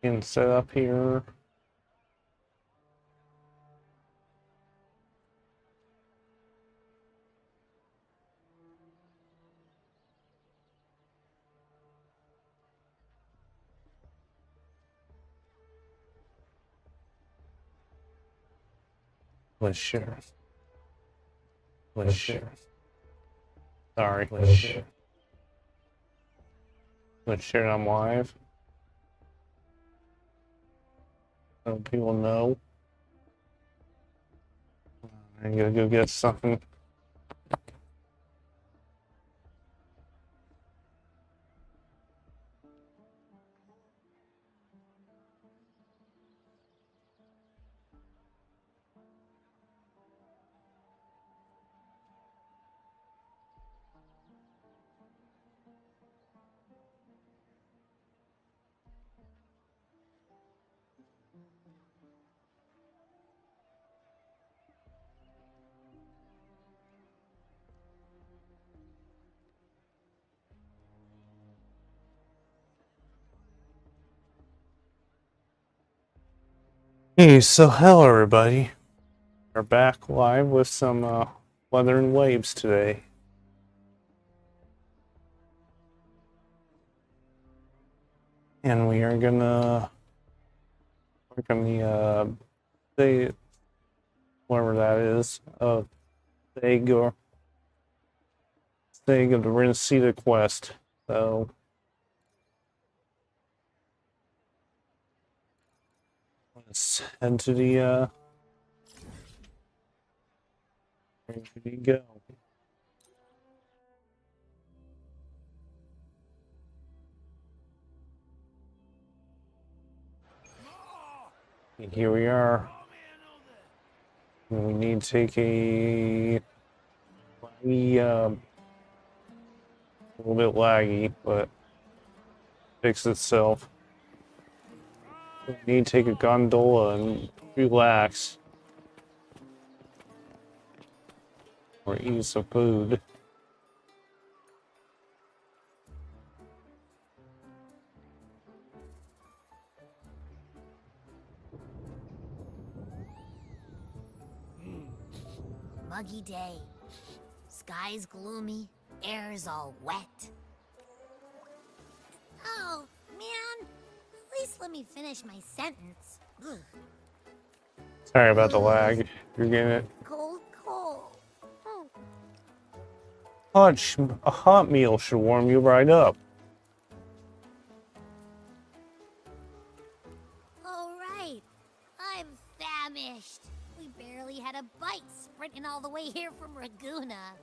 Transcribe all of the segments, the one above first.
And set up here. Let's share. Let's share. Sorry. Let's share. Let's share it on live. So people know. I gotta go get something. Hey, so hello everybody. We're back live with some Wuthering Waves today. And we are gonna work on the they whatever that is of Sega the Renaissance quest. So let's head to the where do you go? And here we are. And we need to take a little bit laggy, but fix itself. We need to take a gondola and relax. Or eat some food. Muggy day. Sky's gloomy, air's all wet. Oh, man. At least let me finish my sentence. Ugh. Sorry about the lag. You're getting it. Cold. Oh. A hot meal should warm you right up. All right. I'm famished. We barely had a bite sprinting all the way here from Raguna.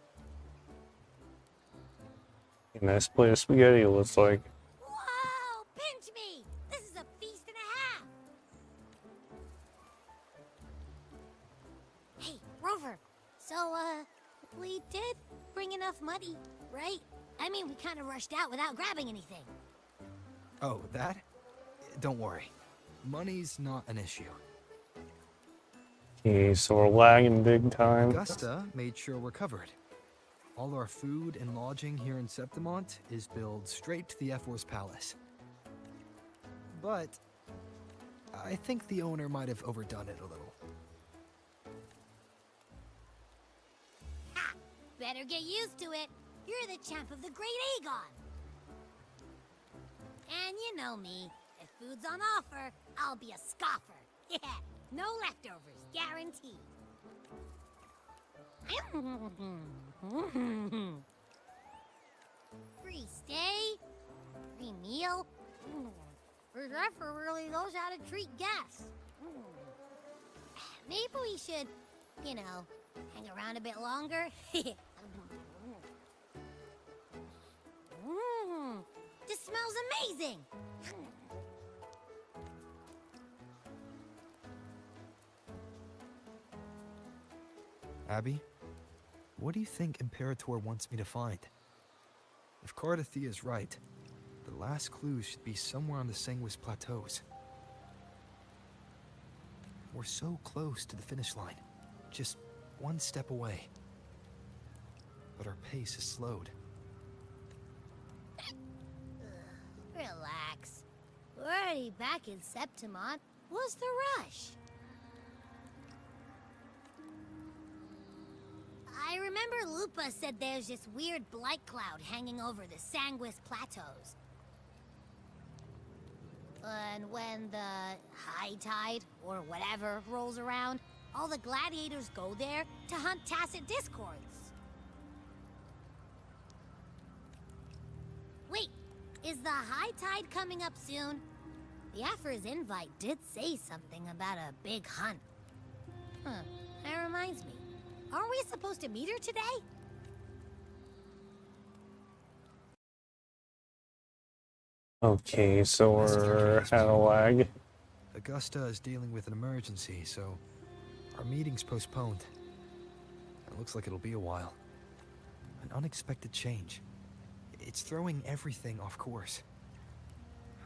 A nice plate of spaghetti, it looks like. Whoa! Pinch me! This is a feast and a half! Hey, Rover. So, we did bring enough money, right? I mean, we kind of rushed out without grabbing anything. Oh, that? Don't worry. Money's not an issue. Okay, so we're lagging big time. Augusta made sure we're covered. All our food and lodging here in Septimont is billed straight to the F-Force Palace. But I think the owner might have overdone it a little. Ha! Better get used to it. You're the champ of the Great Aegon. And you know me. If food's on offer, I'll be a scoffer. Yeah, no leftovers, guaranteed. Free stay, free meal. Zephyr really knows how to treat guests. Maybe we should, hang around a bit longer. This smells amazing. Abby, what do you think Imperator wants me to find? If Cardathia is right, the last clues should be somewhere on the Sanguis Plateaus. We're so close to the finish line, just one step away. But our pace is slowed. Relax. We're We're already back in Septimont. What's the rush? I remember Lupa said there's this weird blight cloud hanging over the Sanguis Plateaus. And when the high tide, or whatever, rolls around, all the gladiators go there to hunt tacit discords. Wait, is the high tide coming up soon? The Afra's invite did say something about a big hunt. Huh, that reminds me. Aren't we supposed to meet her today? Okay, so we're at a lag. Augusta is dealing with an emergency, so our meeting's postponed. It looks like it'll be a while. An unexpected change. It's throwing everything off course.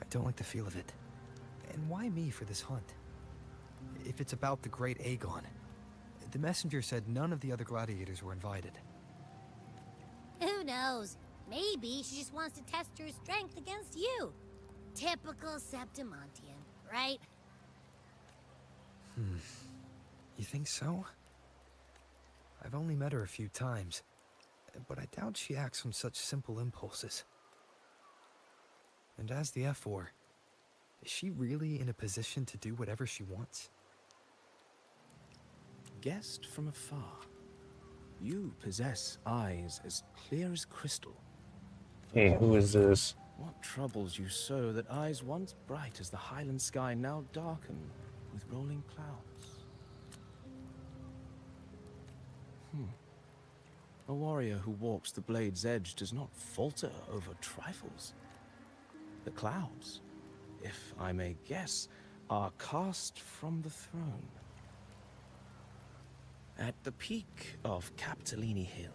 I don't like the feel of it. And why me for this hunt? If it's about the great Aegon, the messenger said none of the other gladiators were invited. Who knows? Maybe she just wants to test her strength against you. Typical Septimontian, right? You think so? I've only met her a few times, but I doubt she acts on such simple impulses. And as the F4, is she really in a position to do whatever she wants? Guessed from afar, you possess eyes as clear as crystal. Hey, who is this? What troubles you so that eyes once bright as the highland sky now darken with rolling clouds? A warrior who walks the blade's edge does not falter over trifles. The clouds, if I may guess, are cast from the throne. At the peak of Capitolini Hill,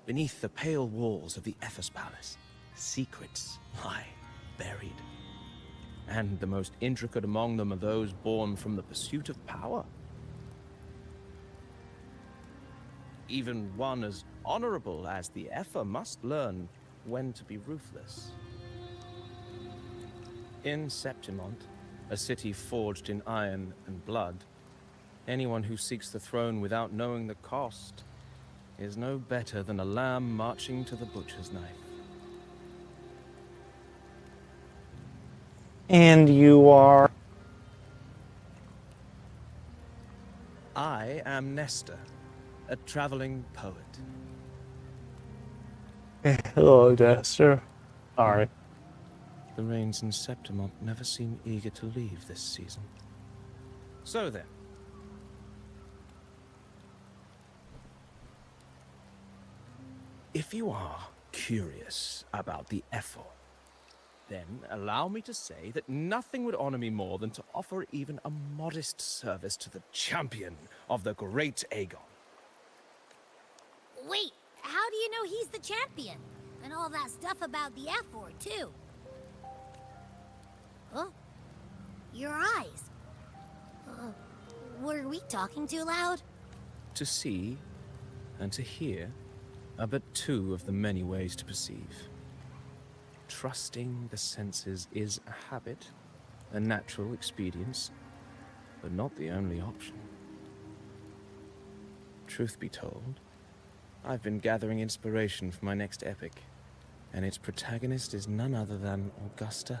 beneath the pale walls of the Ephes Palace, secrets lie buried. And the most intricate among them are those born from the pursuit of power. Even one as honorable as the Epher must learn when to be ruthless. In Septimont, a city forged in iron and blood, anyone who seeks the throne without knowing the cost is no better than a lamb marching to the butcher's knife. And you are? I am Nestor, a traveling poet. Hello, Dexter. Sorry. The rains in Septimont never seem eager to leave this season. So then, if you are curious about the Ethel, then allow me to say that nothing would honor me more than to offer even a modest service to the champion of the great Aegon. Wait, how do you know he's the champion? And all that stuff about the F4, too. Huh? Your eyes. Were we talking too loud? To see and to hear are but two of the many ways to perceive. Trusting the senses is a habit, a natural expedience, but not the only option. Truth be told, I've been gathering inspiration for my next epic, and its protagonist is none other than Augusta,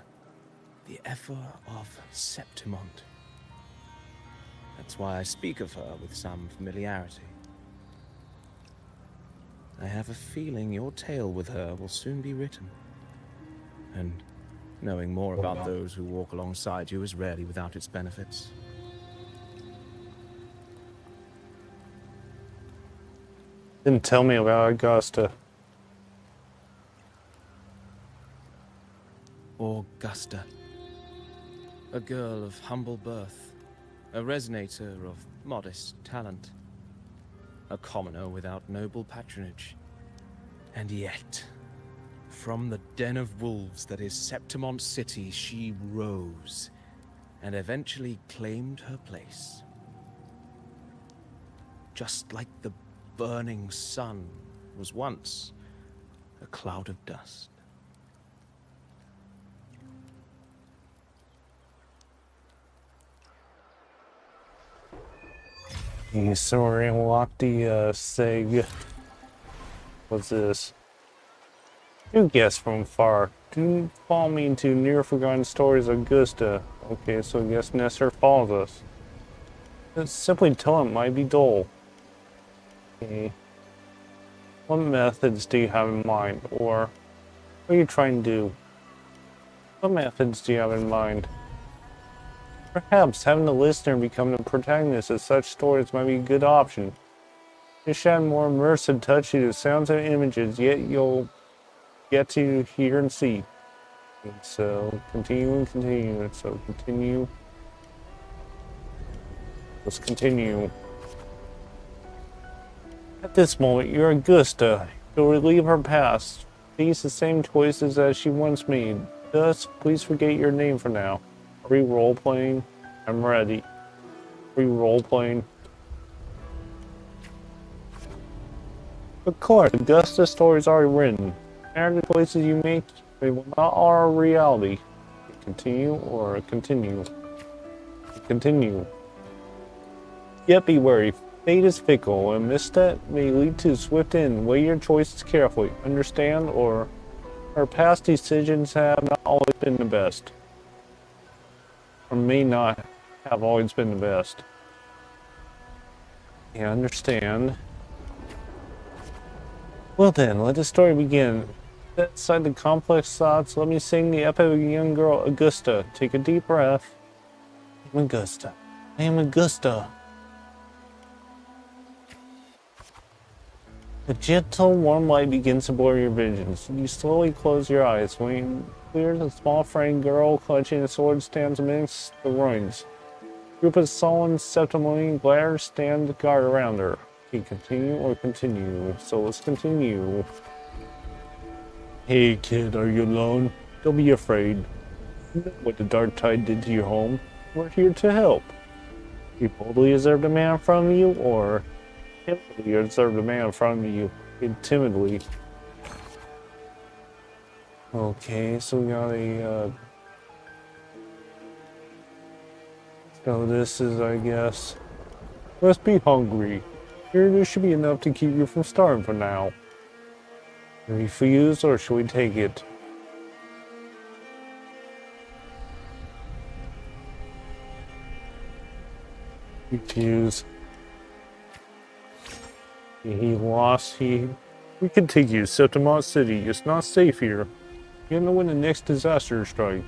the Epher of Septimont. That's why I speak of her with some familiarity. I have a feeling your tale with her will soon be written. And knowing more about those who walk alongside you is rarely without its benefits. Didn't tell me about Augusta. Augusta. A girl of humble birth. A resonator of modest talent. A commoner without noble patronage. And yet, from the den of wolves that is Septimont City, she rose and eventually claimed her place. Just like the burning sun was once a cloud of dust. Okay, so we're gonna lock the seg. What's this? You guess from far. Do follow me into near forgotten stories of Augusta. Okay, so I guess Nestor follows us. Just simply tell him it might be dull. Okay. What methods do you have in mind? Or what are you trying to do? What methods do you have in mind? Perhaps having the listener become the protagonist of such stories might be a good option. Just add more immersive touch to the sounds and images, yet you'll get to hear and see. And so, continue and continue. So, continue. Let's continue. At this moment, you're Augusta. You'll relive her past. Face the same choices as she once made. Thus, please forget your name for now. Are we role-playing? I'm ready. Are we role-playing? Of course, Augusta's story is already written. No matter the choices you make, they will not are reality. Continue or continue? Continue. Yet be wary. Fate is fickle, and misstep may lead to a swift end. Weigh your choices carefully. Understand, or our past decisions have not always been the best. Or may not have always been the best. Yeah, understand. Well then, let the story begin. Set aside the complex thoughts. Let me sing the epic of a young girl, Augusta. Take a deep breath. I am Augusta. I am Augusta. A gentle, warm light begins to blur your visions. You slowly close your eyes. When you clear, a small framed girl clutching a sword stands amidst the ruins. A group of sullen Septimonian gliders stand guard around her. Okay, continue or continue? So let's continue. Hey kid, are you alone? Don't be afraid. You know what the dark tide did to your home? We're here to help. You boldly observe the man from you, or timidly observe the man from you, timidly. Okay, so we got a, so this is, I guess, must be hungry. Here, this should be enough to keep you from starving for now. Refuse, or should we take it? Refuse. He lost. We can take you to Septimont City. It's not safe here. You don't know when the next disaster strikes.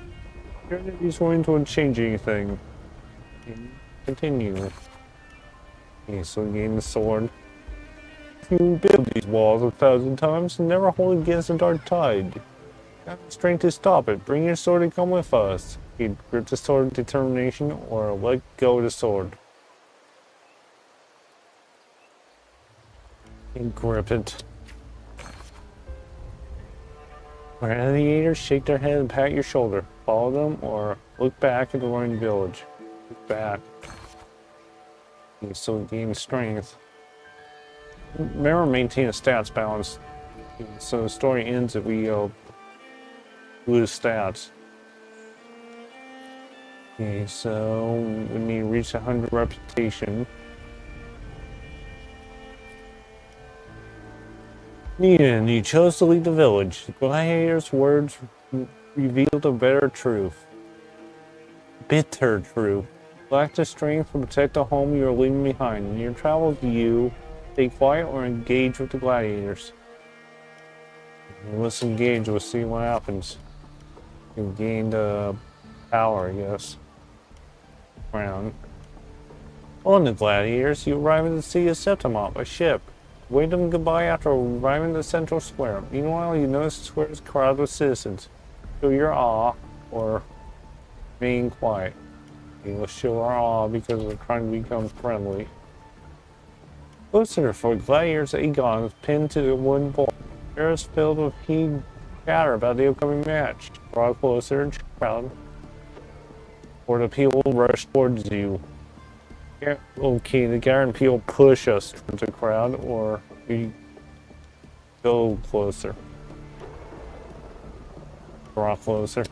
Your enemies won't change anything. Continue. Okay, so gain the sword. You build these walls 1,000 times and never hold against the dark tide. You have the strength to stop it. Bring your sword and come with us. You grip the sword with determination, or let go of the sword. And grip it. Gladiators shake their head and pat your shoulder. Follow them, or look back at the ruined village. Look back. You still gain strength. Remember, maintain a stats balance. So the story ends if we lose stats. Okay, so we need to reach 100 reputation. And you chose to leave the village. The gladiator's words revealed a bitter truth. Bitter truth. Lack the strength to protect the home you are leaving behind. In your travels, you stay quiet or engage with the gladiators. Let's engage. We'll see what happens. You gained power, I guess. Round. On the gladiators, you arrive in the city of Septimont by ship. Wave them goodbye after arriving at the central square. Meanwhile, you notice the square is crowded with citizens. Show your awe, or remain quiet. Let's show our awe because we're trying to become friendly. Closer, for gladiators Aegon is pinned to the wooden pole. The air is filled with heated chatter about the upcoming match. Draw closer, crowd, or the people rush towards you. Okay, the Garen people push us towards the crowd, or we go closer. Draw closer.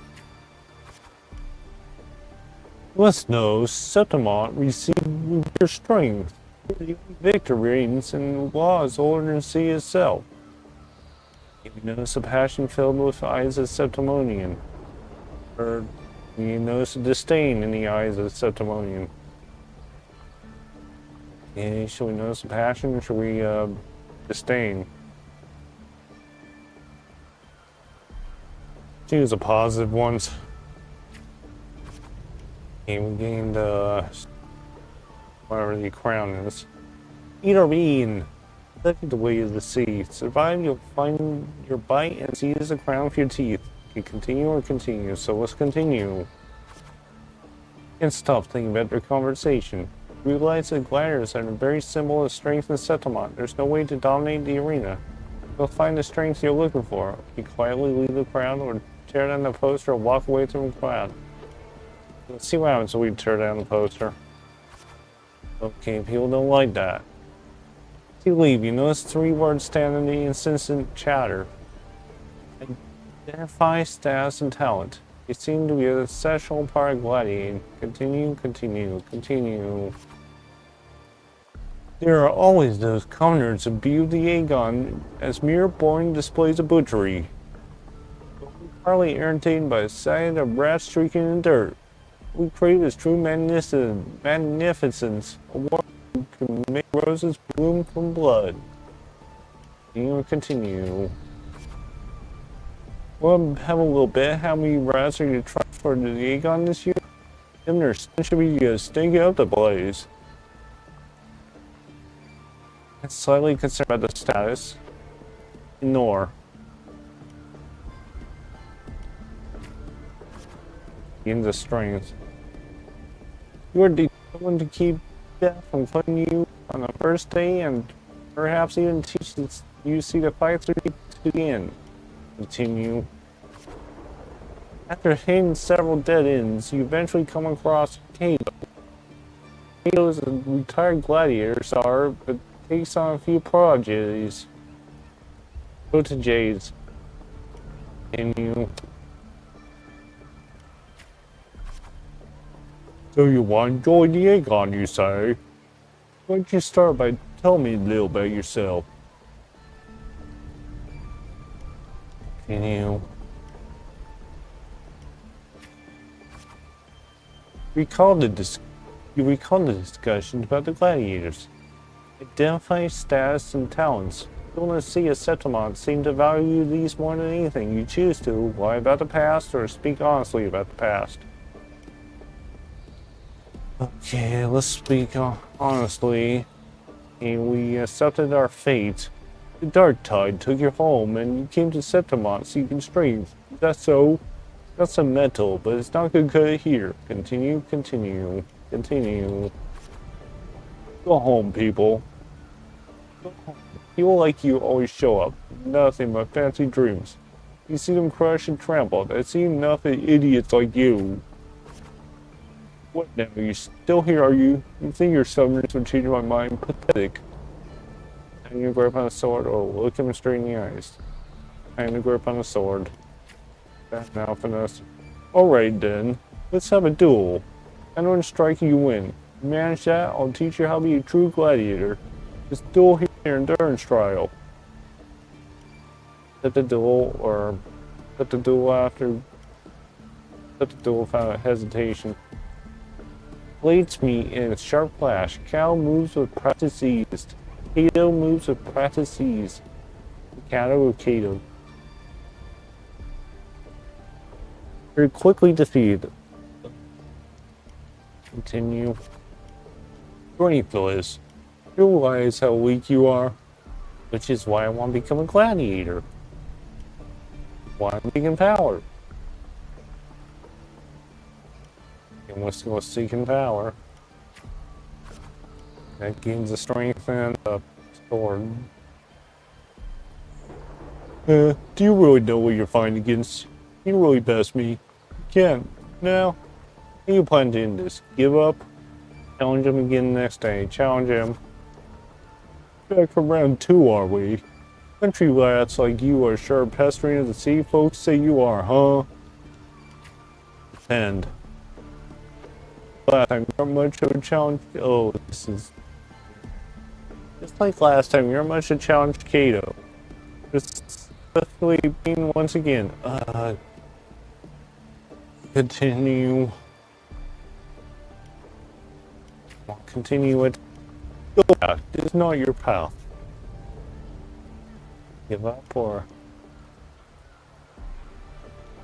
You must know, Septimont received your strength. Victor reigns and law is older than the sea itself. You notice a passion filled with eyes of Septimonian. Or you notice a disdain in the eyes of Septimonian. Okay, should we notice a passion or should we disdain? Choose a positive ones. Okay, we gained whatever the crown is. Eat or bean. Look at the way of the sea. Survive, you'll find your bite and seize the crown with your teeth. You continue or continue, so let's continue. Can't stop thinking about their conversation. Realize that gladiators are a very symbol of strength and settlement. There's no way to dominate the arena. You'll find the strength you're looking for. You quietly leave the crowd or tear down the poster or walk away from the crowd. Let's see what happens when we tear down the poster. Okay, people don't like that. As you leave, you notice 3 words stand in the incessant chatter. Identify status and talent. You seem to be an essential part of gladiating. Continue, continue, continue. There are always those commoners who view the Aegon as mere boring displays of butchery. Partly irritated by the sight of rats streaking in dirt. We crave his true magnificence, a woman who can make roses bloom from blood. Continue. We'll have a little bit. How many rats are you trying for the Aegon this year? Them their stench should be stinking up the place. I'm slightly concerned about the status. Ignore. Gain the strength. You are determined to keep death from putting you on the first day and perhaps even teach you see the fight through to the end. Continue. After hitting several dead ends, you eventually come across Cato. Cato is a retired gladiator star, but takes on a few prodigies. Go to Jay's. Continue. So you want to join the Aegon, you say? Why don't you start by telling me a little about yourself? Continue. You recall the discussions about the gladiators. Identify status and talents. You want to see a Septimont seem to value these more than anything. You choose to lie about the past or speak honestly about the past. Okay, let's speak honestly. And we accepted our fate. The Dark Tide took you home and you came to Septimont seeking strength. Is that so? That's a metal, but it's not good cut here. Continue, continue, continue. Go home, people. Go home. People like you always show up. Nothing but fancy dreams. You see them crushed and trampled. I see nothing idiots like you. What now? Are you still here, are you? You think your stubbornness would change my mind? Pathetic. Time to grip on a sword. Oh, look him straight in the eyes. Time to grip on a sword. That now finesse. Alright then. Let's have a duel. And when strike you win. You manage that, I'll teach you how to be a true gladiator. Just duel here in Durance trial. Set the duel or set the duel after set the duel without hesitation. Blades meet in a sharp clash. Cal moves with practice ease. Cato moves with practice ease. Cato with Cato. You're quickly defeated. Continue. Phyllis. You realize how weak you are, which is why I want to become a gladiator. Why I'm seeking power. And let's go seeking power. That gains the strength and the sword. Do you really know what you're fighting against? You really best me. You can't. Now, how you plan to end this? Give up? Challenge him again next day. Challenge him. Back from round 2, are we? Country rats like you are sure pestering of the sea folks say you are, huh? Defend. Last time, not much of a challenge. Oh, this is Just like last time, you're much to challenge Kato. Just specifically being once again. Continue. Continue it. Go back. This is not your path. Give up or...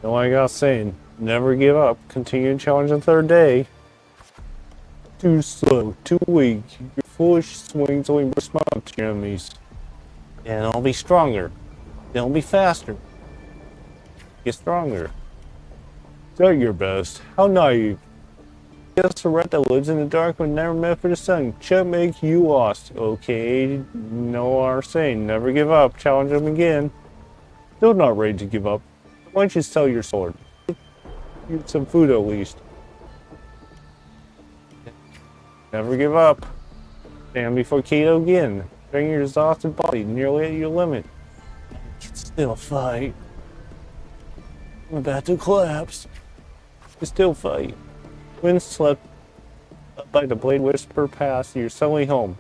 No, I got saying, never give up. Continue to challenge the third day. Too slow, too weak. Your foolish swings only respond to your enemies. And I'll be stronger. Then I'll be faster. Get stronger. Do your best. How naive. Just a rat that lives in the dark but never met for the sun. Should make you lost. Okay, no are saying never give up. Challenge him again. Still not ready to give up. Why don't you sell your sword? Eat some food at least. Never give up. Stand before Kato again. Bring your exhausted body nearly at your limit. You can still fight. I'm about to collapse. You still fight. Wind swept by the blade whisper past, you're suddenly home.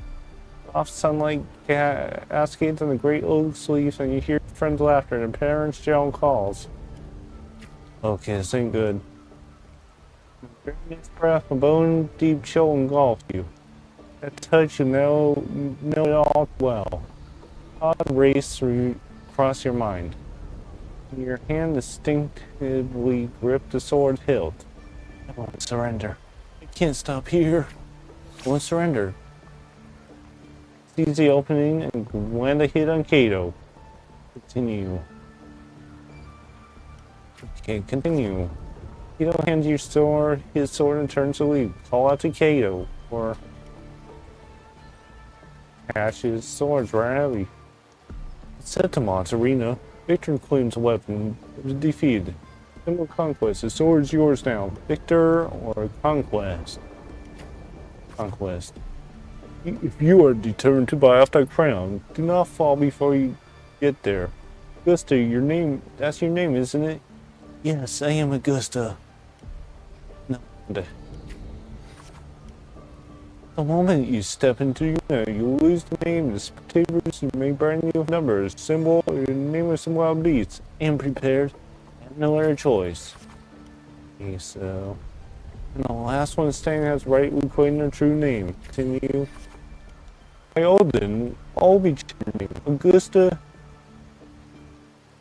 Soft sunlight cascades on the great oak leaves, and you hear friends' laughter and parents' gentle calls. Okay, this ain't good. During this breath, a bone-deep chill engulfs you. That touch you know it all well. Thought race across your mind. Your hand instinctively gripped the sword hilt. I won't surrender. I can't stop here. I won't surrender. Seize the opening and land a hit on Kato. Continue. Okay, continue. Kato hands you his sword and turns to leave. Call out to Kato, or Ash's swords right heavy. Septimon's arena. Victor claims a weapon. It was defeated. Symbol conquest. The sword is yours now. Victor or conquest? Conquest. If you are determined to buy off that crown, do not fall before you get there. Augusta, your name, that's your name, isn't it? Yes, I am Augusta. No. The moment you step into your arena, you lose the name. The spectators may brand you with numbers, symbol, or your name of some wild beasts. I am prepared. I have no other choice. Okay, so... And the last one standing has rightly claimed their true name. Continue. My Odin, I'll be your name. Augusta,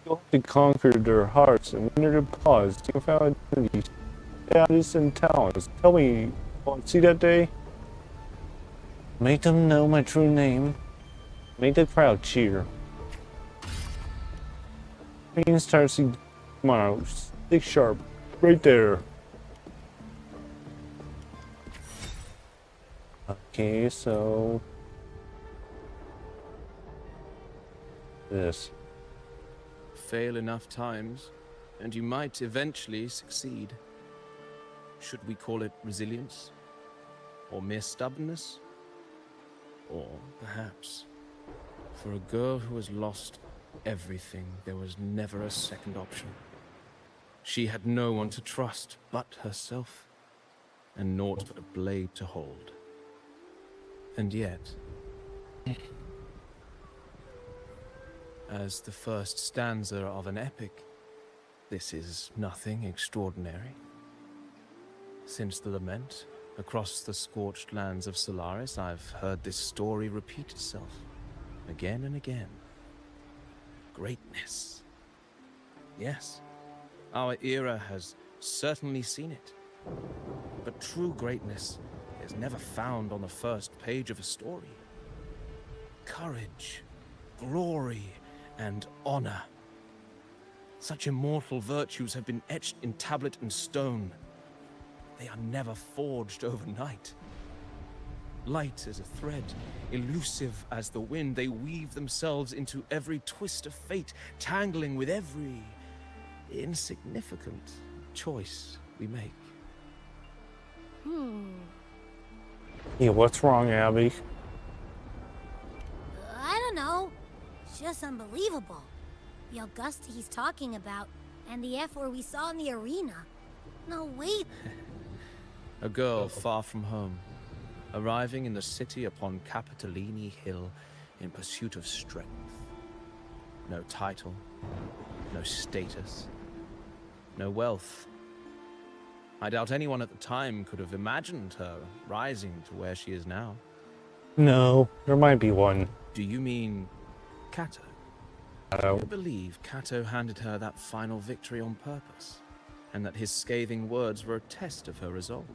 you'll have to conquer their hearts and win their applause. You found identity, status, and talents. Tell me, want to see that day? Make them know my true name. Make the crowd cheer. Pain starts tomorrow. Stick sharp. Right there. Okay, so... This. Fail enough times, and you might eventually succeed. Should we call it resilience? Or mere stubbornness? Or perhaps, for a girl who has lost everything, there was never a second option. She had no one to trust but herself, and naught but a blade to hold. And yet, as the first stanza of an epic, this is nothing extraordinary. Since the lament, across the scorched lands of Solaris, I've heard this story repeat itself, again and again. Greatness. Yes, our era has certainly seen it. But true greatness is never found on the first page of a story. Courage, glory, and honor. Such immortal virtues have been etched in tablet and stone. They are never forged overnight. Light as a thread, elusive as the wind, they weave themselves into every twist of fate, tangling with every insignificant choice we make. Yeah, what's wrong, Abby? I don't know. It's just unbelievable. The Augusta he's talking about, and the F-word we saw in the arena. No, wait. A girl far from home, arriving in the city upon Capitolini Hill in pursuit of strength. No title, no status, no wealth. I doubt anyone at the time could have imagined her rising to where she is now. No, there might be one. Do you mean Cato? Oh, I believe Cato handed her that final victory on purpose, and that his scathing words were a test of her resolve.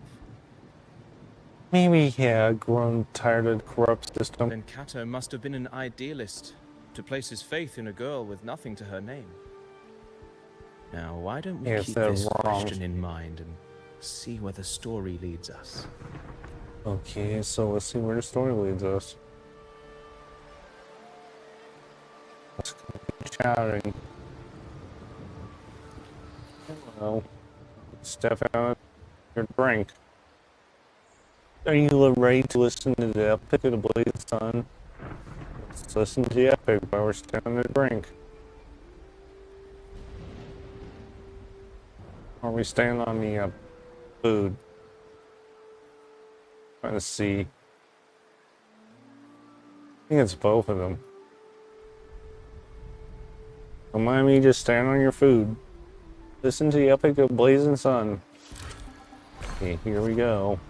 maybe he had grown tired of the corrupt system. Then Cato must have been an idealist, to place his faith in a girl with nothing to her name. Now, why don't we Yes, keep they're this wrong. question in mind and see where the story leads us? Okay, so let's see where the story leads us. Let's keep chatting. Hello. Step out your drink. Are you ready to listen to the epic of the Blade Sun? Let's listen to the epic while we're standing the drink. Or we stand on the food. Trying to see. I think it's both of them. Don't mind me, just stand on your food. Listen to the epic of Blazing Sun. Okay, here we go.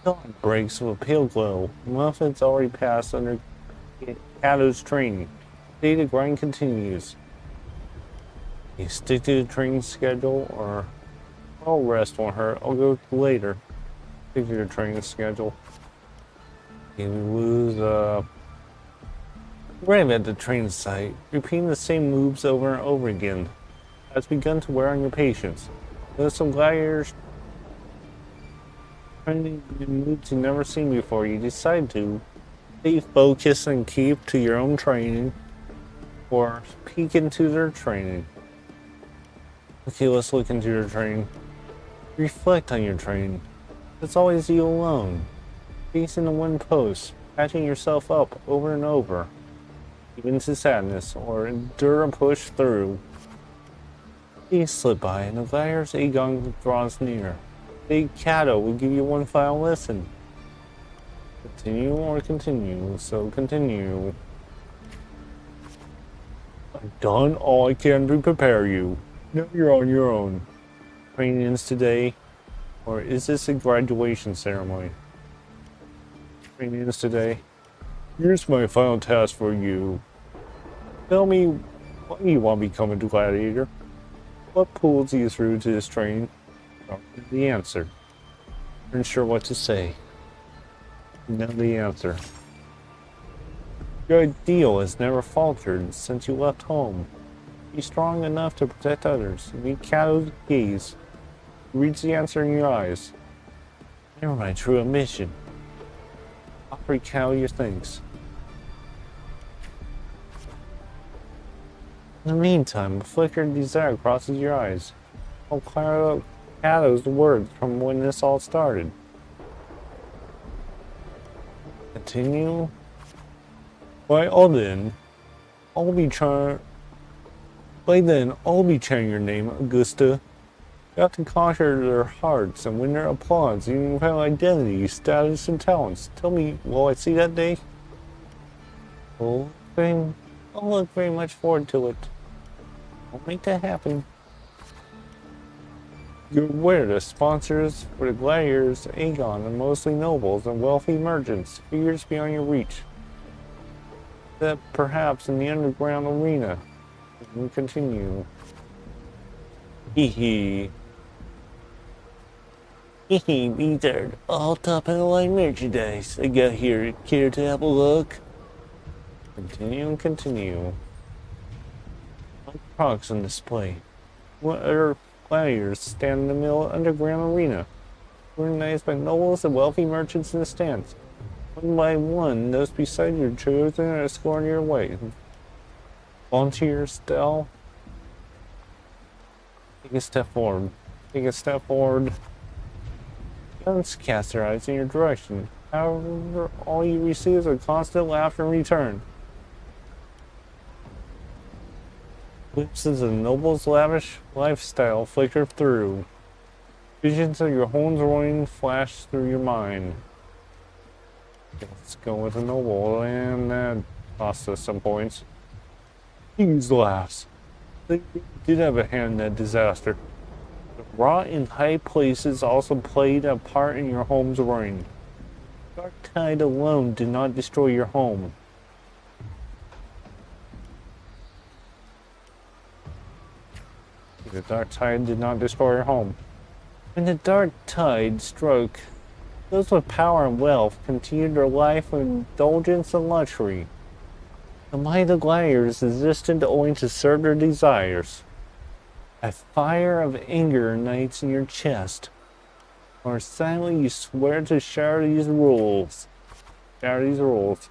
Dawn breaks with a pale glow. Muffet's already passed under Cato's training. The day the grind continues. You stick to the training schedule, or I'll rest on her. I'll go later. Stick to your training schedule. You lose, right at the training site, repeating the same moves over and over again. Has begun to wear on your patience. There's some gladiators training in moves you've never seen before. You decide to stay focused and keep to your own training, or peek into their training. Okay, let's look into your training. Reflect on your training. It's always you alone. Facing the one post, patching yourself up over and over, even to sadness, or endure and push through. Days slip by, and the gladiator's Aegon draws near. Big Cato will give you one final lesson. Continue or continue, so continue. I've done all I can to prepare you. Now you're on your own. Training ends today, or is this a graduation ceremony? Training ends today. Here's my final task for you. Tell me why you want to become a gladiator. What pulls you through to this training? Don't know the answer. I'm unsure what to say. Know the answer. Your ideal has never faltered since you left home. Be strong enough to protect others. Meet Cato's gaze. Reads the answer in your eyes. You're my true ambition. Offer Cato your thanks. In the meantime, a flicker of desire crosses your eyes. I'll clear out Cato's words from when this all started. Continue? By then, I'll be chanting your name, Augusta. You have to conquer their hearts and win their applause, even without identity, status, and talents. Tell me, will I see that day? I'll look very much forward to it. I'll make that happen. You're aware the sponsors for the gladiators, Aegon, are mostly nobles and wealthy merchants, figures beyond your reach. That perhaps in the underground arena. We continue. Hee hee. Hee hee, these are all top of the line merchandise. I got here. Care to have a look? Continue and continue. Products on display. What other gladiators stand in the middle of the underground arena? Organized by nobles and wealthy merchants in the stands. One by one, those beside you are chosen and escorted your way. Volunteer style. Take a step forward. Take a step forward. Guns cast their eyes in your direction. However, all you receive is a constant laugh in return. Glimpses of the noble's lavish lifestyle flicker through. Visions of your home's ruin flash through your mind. Let's go with a noble, and that cost us some points. These laughs. They did have a hand in that disaster. The rot in high places also played a part in your home's ruin. Dark tide alone did not destroy your home. The dark tide did not destroy your home. When the dark tide struck, those with power and wealth continued their life with indulgence and luxury. The might of gladiators existed only to serve their desires. A fire of anger ignites in your chest, or silently you swear to shatter these rules. Shatter these rules.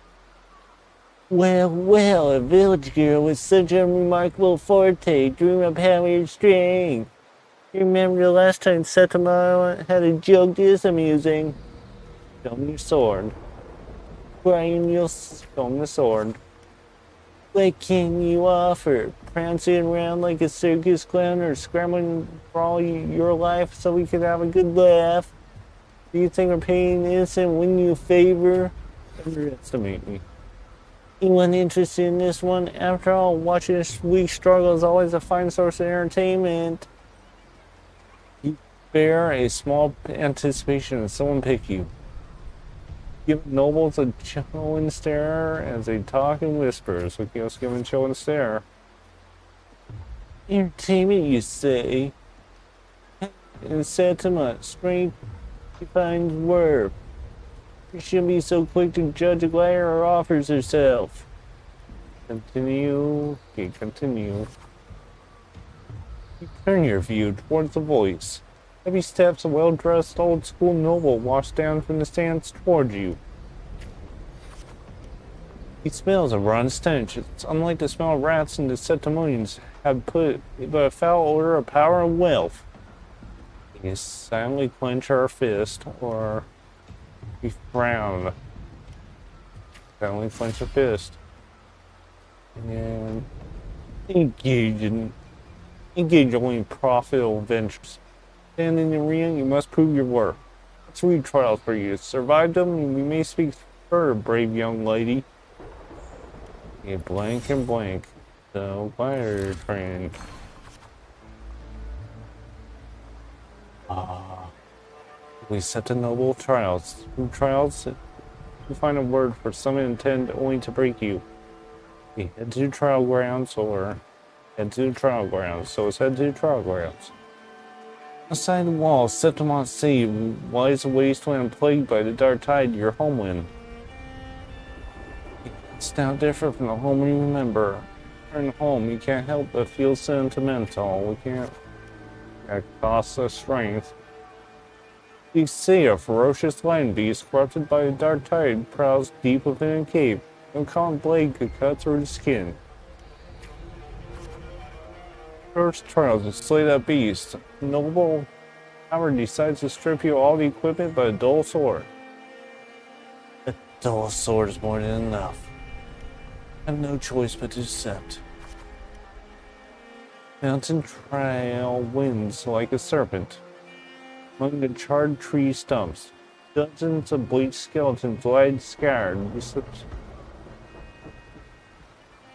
Well, well, a village girl with such a remarkable forte, dream of having strength. You remember the last time Setama had a joke this amusing? Show me your sword. Brian, you'll show me the sword. What can you offer? Prancing around like a circus clown or scrambling for all your life so we could have a good laugh? Do you think we're paying innocent win you a favor? Underestimate me. Anyone interested in this one? After all, watching this week's struggle is always a fine source of entertainment. You bear a small anticipation of someone pick you. Give nobles a chill and stare as they talk in whispers. We can also give them a chill and stare. Entertainment, you say? And sentiment, strength defines worth. You shouldn't be so quick to judge a gladiator who offers herself. Continue. Okay, continue. You turn your view towards the voice. Heavy steps, a well-dressed old-school noble walks down from the stands towards you. He smells a rotten stench. It's unlike the smell of rats and the Septimonians have put, but a foul odor of power and wealth. You silently clench her fist, or you frown. Silently clench her fist. And engage only in profitable ventures. Stand in the arena, you must prove your worth. Let's read trials for you. Survive them, and we may speak further, brave young lady. You blank and blank. So, fire train. We set the noble trials. Through trials, you find a word for some intend only to break you. We head to trial grounds, or head to trial grounds. So it's head to trial grounds. Outside the walls, Septimont Sea lies a wasteland plagued by the dark tide, your homeland. It's now different from the home you remember. Return home, you can't help but feel sentimental. We can't. That costs us strength. You see a ferocious lion beast corrupted by a dark tide prowls deep within a cave. No common blade could cut through the skin. First trial to slay that beast. Noble power decides to strip you of all the equipment but a dull sword. A dull sword is more than enough. I have no choice but to accept. Mountain trail winds like a serpent. Among the charred tree stumps, dozens of bleached skeletons lie scattered.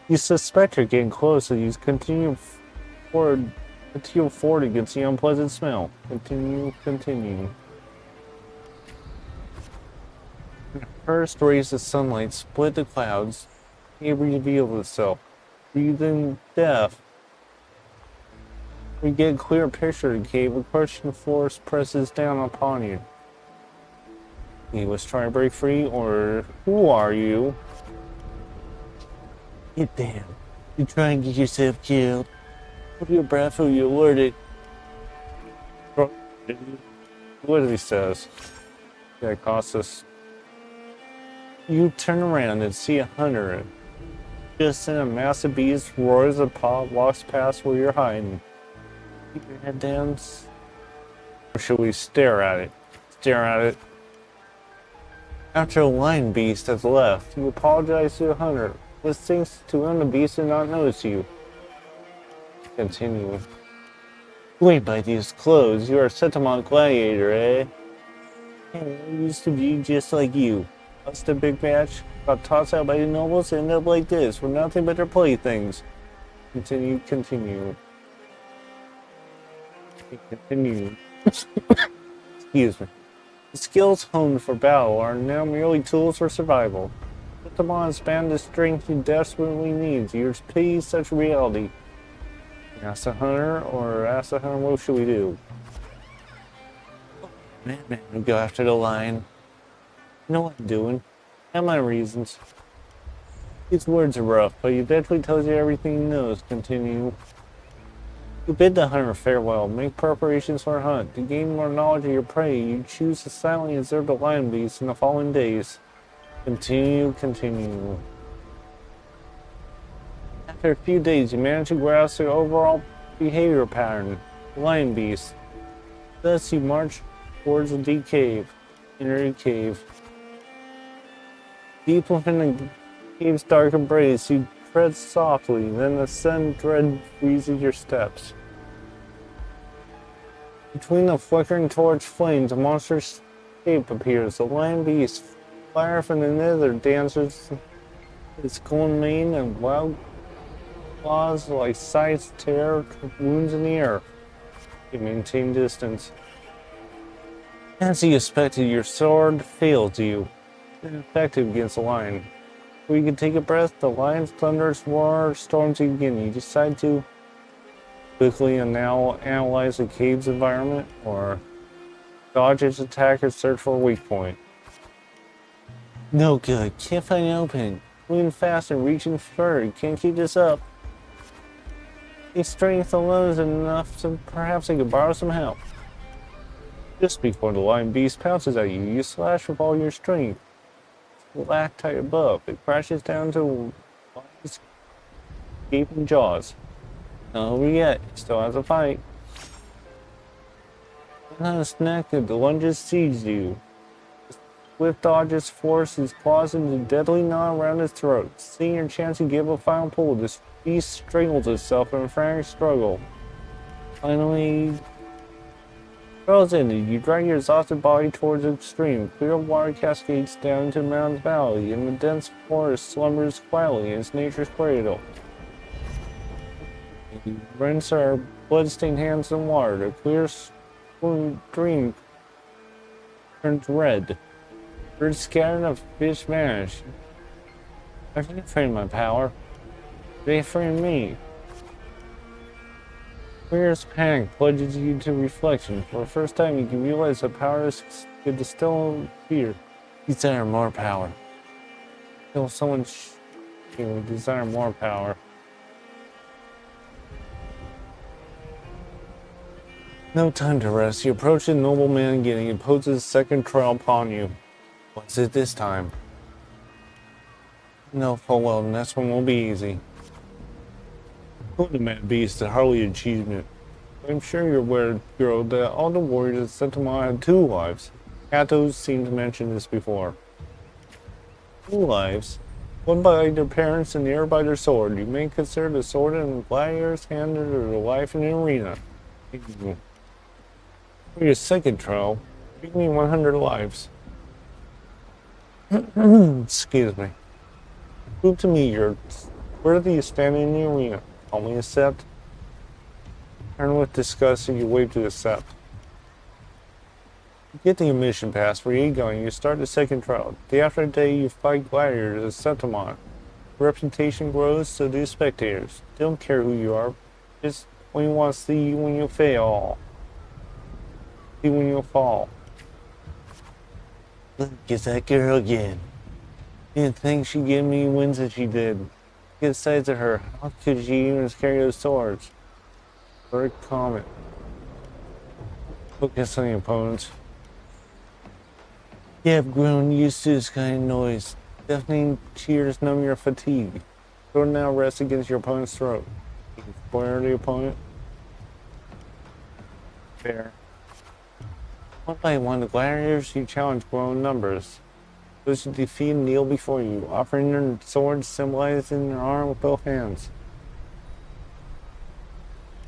You suspect you're getting close as you continue forward against the unpleasant smell. Continue. First rays of sunlight split the clouds. It reveals itself. Breathing death. We get a clear picture of the cave. A crushing force presses down upon you. He was trying to break free, or who are you? Get down. You try and get yourself killed. Hold your breath or you're alerted. What he says. That costs us. You turn around and see a hunter. Just in a massive beast roars a paw, walks past where you're hiding. Keep your head down. Or should we stare at it? Stare at it. After a lion beast has left, you apologize to the hunter. What seems to him the beast did not notice you. Continue. Wait, by these clothes, you are a Septimont gladiator, eh? Hey, I used to be just like you. Us the big match got tossed out by the nobles and end up like this. We're nothing but their playthings. Continue. Continue. Excuse me. The skills honed for battle are now merely tools for survival. Put them on, span the strength you desperately need. You pity such reality. Ask the hunter, what should we do? Man, we go after the lion. You know what I'm doing. I have my reasons. These words are rough, but he eventually tells you everything he knows. Continue. You bid the hunter farewell. Make preparations for a hunt. To gain more knowledge of your prey, you choose to silently observe the lion beast in the following days. Continue. After a few days, you manage to grasp the overall behavior pattern. The lion beast. Thus, you march towards the deep cave. Enter a cave. Deep within the cave's dark embrace, you tread softly, then a sudden dread freezes your steps. Between the flickering torch flames, a monstrous shape appears. The lion beast, fire from the nether, dances its golden mane and wild claws like scythes tear wounds in the air. You maintain distance. As you expected, your sword fails you. Ineffective against the lion. Before you can take a breath, the lion's thunderous roar storms you again. You decide to quickly and now analyze the cave's environment, or dodge its attack or search for a weak point. No good. Can't find an opening. Moving fast and reaching further. Can't keep this up. Your strength alone is enough to perhaps I could borrow some help. Just before the lion beast pounces at you, you slash with all your strength. Black tight above. It crashes down to lion's gaping jaws. Not over yet. It still has a fight. On its neck, the lunges seize you. Swift dodges force his claws into a deadly knot around his throat. Seeing your chance to give a final pull, this beast strangles itself in a frantic struggle. Finally, Trails ended. You drag your exhausted body towards the stream. Clear water cascades down into the mountain's valley, and the dense forest slumbers quietly in its nature's cradle. You rinse our bloodstained hands in water. The clear stream turns red. Birds scattered and fish vanish. I didn't afraid my power. They afraid me. Fear's panic plunges you to reflection. For the first time, you can realize that power could distill fear. Desire more power. Till someone you desire more power. No time to rest. You approach the noble man again and he poses a second trial upon you. What's it this time? No, full well, the next one won't be easy. The mad beast is hardly an achievement. I'm sure you're aware, girl, that all the warriors at Septima had 2 lives. Katos seemed to mention this before. 2 lives? One by their parents and the other by their sword. You may consider the sword in the gladiator's hand or the life in the arena. For your second trial, give me 100 lives. Excuse me. Prove to me you're worthy of standing in the arena. Only accept. Turn with disgust and you wave to accept. You get the admission pass where you're going. You start the second trial. Day after day you fight gladiators at Septimon. Reputation grows, so do spectators. They don't care who you are. Just when you want to see you when you fail. See when you'll fall. Look, it's that girl again. Didn't think she'd give me wins that she did. Get sides of her. How could she even carry those swords? Very comment. Focus on your opponents. You have grown used to this kind of noise. Deafening cheers numb your fatigue. Sword now rests against your opponent's throat. You can spoil the opponent. Fair. One by one, the gladiators you challenge grow in numbers. Those who defeat kneel before you, offering their swords symbolizing their arm with both hands.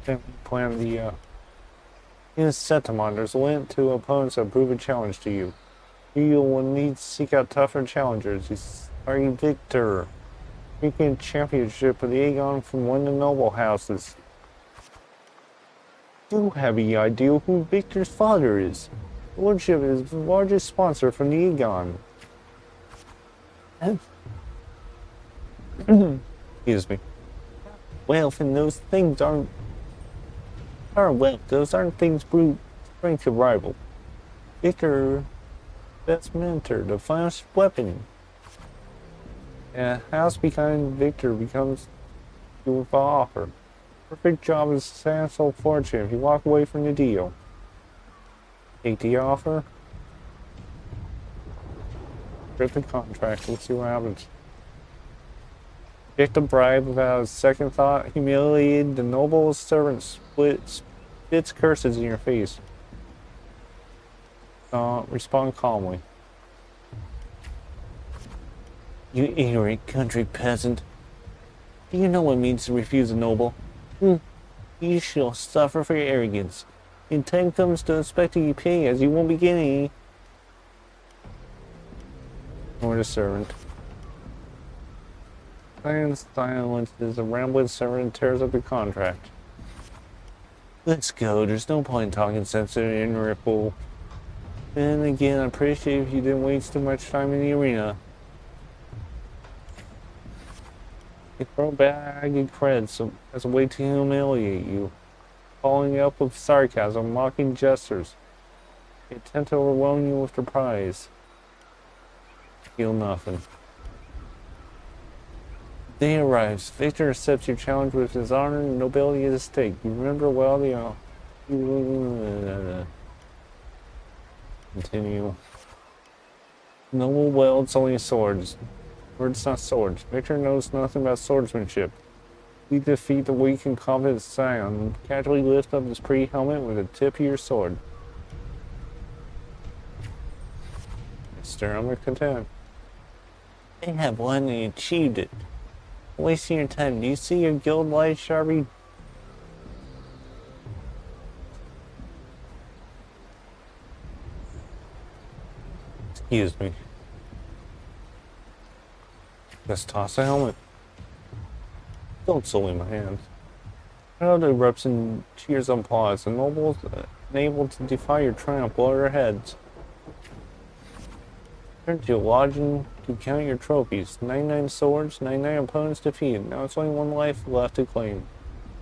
Then we plan the in Septimon, there's a limit to opponents that prove a challenge to you. You will need to seek out tougher challengers. Are you Victor? Freaking championship of the Aegon from one of the noble houses. You have any idea who Victor's father is? The Lordship is the largest sponsor from the Aegon. Excuse me. Wealth and those things aren't. Those aren't things brute strength to rival. Victor, best mentor, the finest weapon. A house behind Victor becomes your offer. Perfect job as substantial fortune if you walk away from the deal. Take the offer. Rip the contract. Let's see what happens. Get the bribe without a second thought. Humiliated, the noble servant spits curses in your face. Respond calmly. You ignorant country peasant. Do you know what it means to refuse a noble? You shall suffer for your arrogance. When time comes to expecting you pay as you won't be getting any. Or the servant. Silence is a rambling servant and tears up the contract. Let's go. There's no point in talking sense to an ignorant fool. And again, I appreciate if you didn't waste too much time in the arena. They throw bag and creds as a way to humiliate you, following you up with sarcasm, mocking gestures. They attempt to overwhelm you with their prize. Feel nothing. Day arrives. Victor accepts your challenge with his honor and nobility at stake. You remember well the continue. Noble wields only swords. Words, not swords. Victor knows nothing about swordsmanship. You defeat the weak and confident Scion and casually lift up his pretty helmet with the tip of your sword. Stir him with contempt. They have won and achieved it. Wasting your time. Do you see your guild light, Sharpie? Excuse me. Let's toss the helmet. Don't sully my hands. Crowd erupts in cheers and applause. The nobles unable to defy your triumph blow their heads. Turn to your lodging to count your trophies. 99 swords, 99 opponents defeated. Now it's only one life left to claim.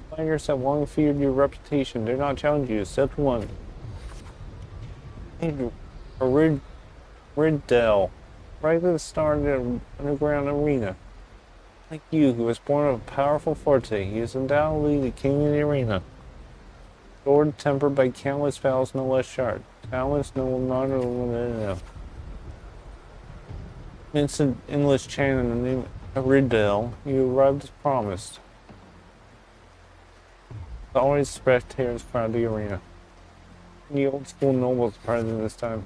Fighters have long feared your reputation. Dare not challenge you except one. Riddell. Right at the start of the underground arena. Like you, who was born of a powerful forte, he is undoubtedly the king of the arena. Sword tempered by countless vows no less sharp. Talents no longer enough. Instant endless chant in the name of Riddell, you arrived as promised. Always spectators crowd the arena. The old school nobles present this time.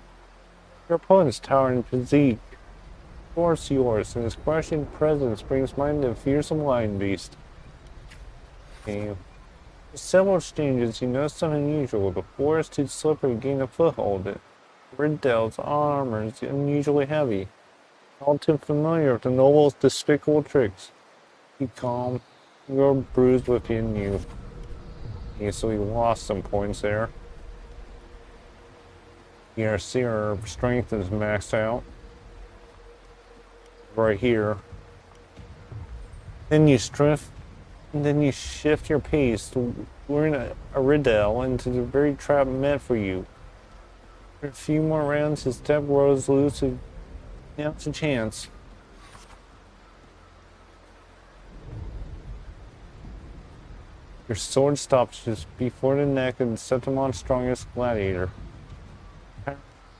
Your opponent's towering physique. Of course yours, and his crushing presence brings mind to a fearsome lion beast. Okay. With several exchanges, you notice something unusual. The forest too slippery gained a foothold. Riddell's armor is unusually heavy. All too familiar with the noble's despicable tricks. Keep calm. You're bruised within you. Okay, so he lost some points there. Yeah, see our strength is maxed out. Right here. Then you shift your pace to learn a Riddell into the very trap meant for you. For a few more rounds, his step grows loose. Now it's a chance. Your sword stops just before the neck of Septimon's strongest gladiator.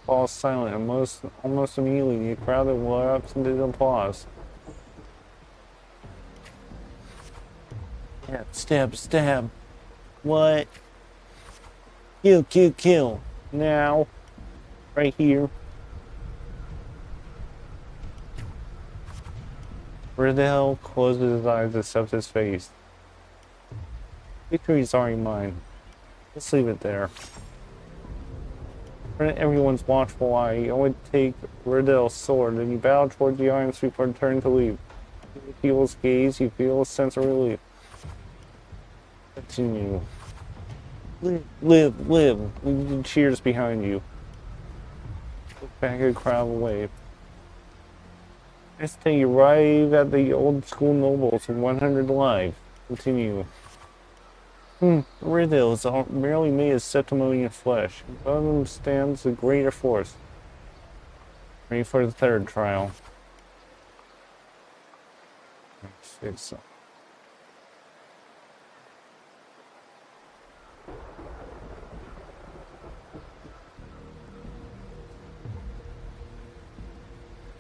Falls silent, and almost immediately the crowd erupts into applause. Stab, stab. What? Kill, kill, kill. Now. Right here. Riddell closes his eyes, accepts his face. Victory's already mine. Let's leave it there. Everyone's watchful eye. You only take Riddell's sword and you bow towards the arms before turning to leave. In people's gaze, you feel a sense of relief. Continue. Live, live, live. And cheers behind you. Look back at a crowd away. Next day, you arrive at the old school nobles in 100 Live. Continue. Riddell is merely made of septimonian flesh. Above him stands a greater force. Ready for the third trial. Six.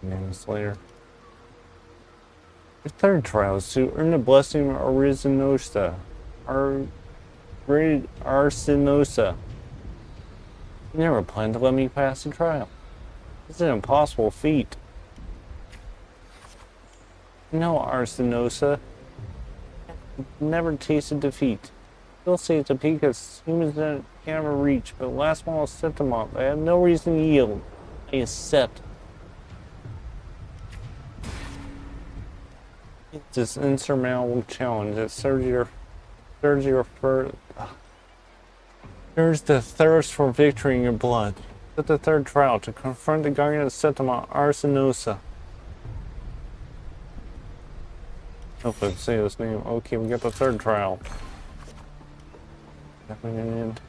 Minutes later. The third trial is to earn the blessing of Arsinosa. Arsinosa. You never planned to let me pass the trial. It's an impossible feat. No, Arsinosa. Never tasted defeat. You'll say it's a peak as humans can't ever reach, but last one will set them up. I have no reason to yield. I accept. It's this insurmountable challenge that stirs the thirst for victory in your blood. At the third trial to confront the guardian of Septima, Arsinosa. Hope I say his name. Okay, we got the third trial. Definitely gonna end.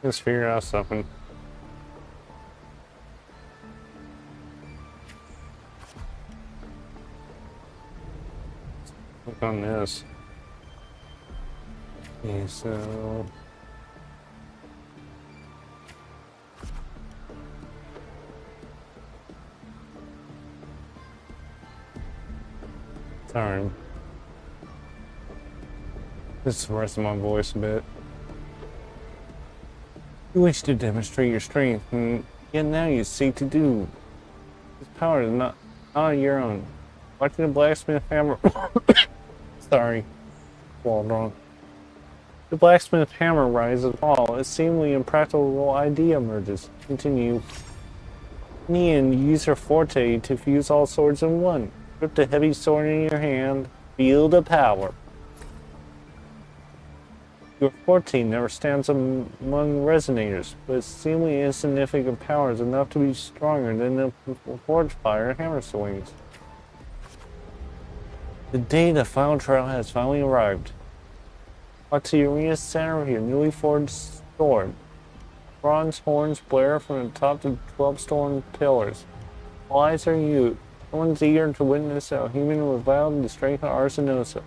Let's figure out something. Look on this. Okay, so sorry. This is the rest of my voice a bit. You wish to demonstrate your strength, and yet now you seek to do. This power is not your own. Watching the blacksmith hammer. Sorry, swallowed wrong. The blacksmith hammer rises and falls. A seemingly impractical idea emerges. Continue. Nian, use her forte to fuse all swords in one. Grip the heavy sword in your hand. Feel the power. Your forte never stands among resonators, but its seemingly insignificant power is enough to be stronger than the forge fire hammer swings. The day the final trial has finally arrived. Walk to the arena center of your newly forged sword. Bronze horns blare from the top to 12 stone pillars. All eyes are you. Everyone's eager to witness how human reviled the strength of Arsinosa.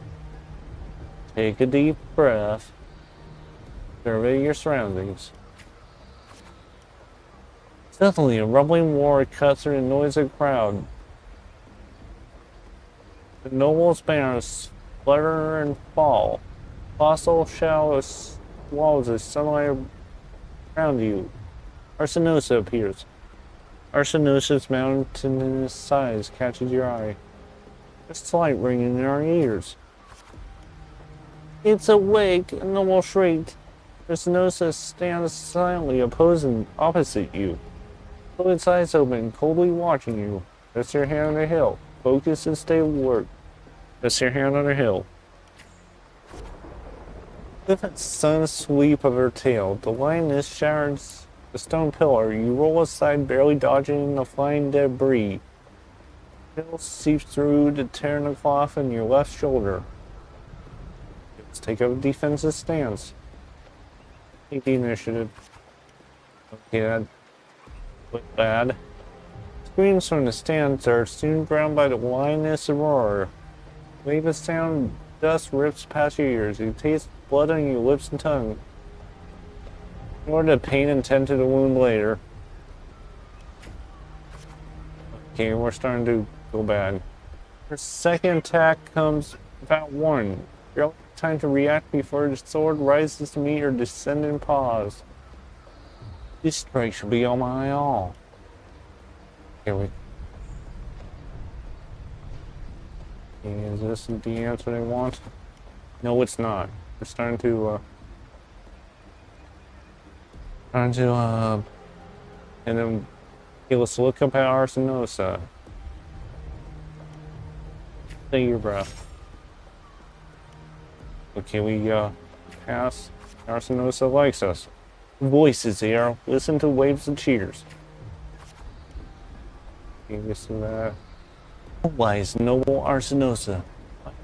Take a deep breath. Survey your surroundings. Suddenly, a rumbling roar cuts through the noise of the crowd. The nobles' banners flutter and fall. Colossal showers swallows the sunlight around you. Arsinosa appears. Arsinosa's mountainous size catches your eye. A slight ringing in our ears. It's awake! A noble shrieked. Arsinosa stands silently opposite you. With its eyes open, coldly watching you. Rest your hand on the hill. Focus and stay alert. Rest your hand on the hill. With a sudden sweep of her tail, the lioness shatters the stone pillar. You roll aside, barely dodging the flying debris. The hill seeps through to tear the cloth in your left shoulder. Let's take a defensive stance. Take the initiative. Okay, that looked bad. Screams from the stands are soon drowned by the lioness roar. Wave of sound, dust rips past your ears. You taste blood on your lips and tongue. Ignore the pain and tend to the wound later. Okay, we're starting to go bad. Her second attack comes without warning. You're time to react before the sword rises to meet your descending paws. This strike shall be all my all. Here we Is this the answer they want? No, it's not. We're and then let's look up at Arsenosa. Take your breath. Okay, we pass. Arsenosa likes us. Voices here. Listen to waves of cheers. Okay, listen to that. Wise, noble Arsenosa,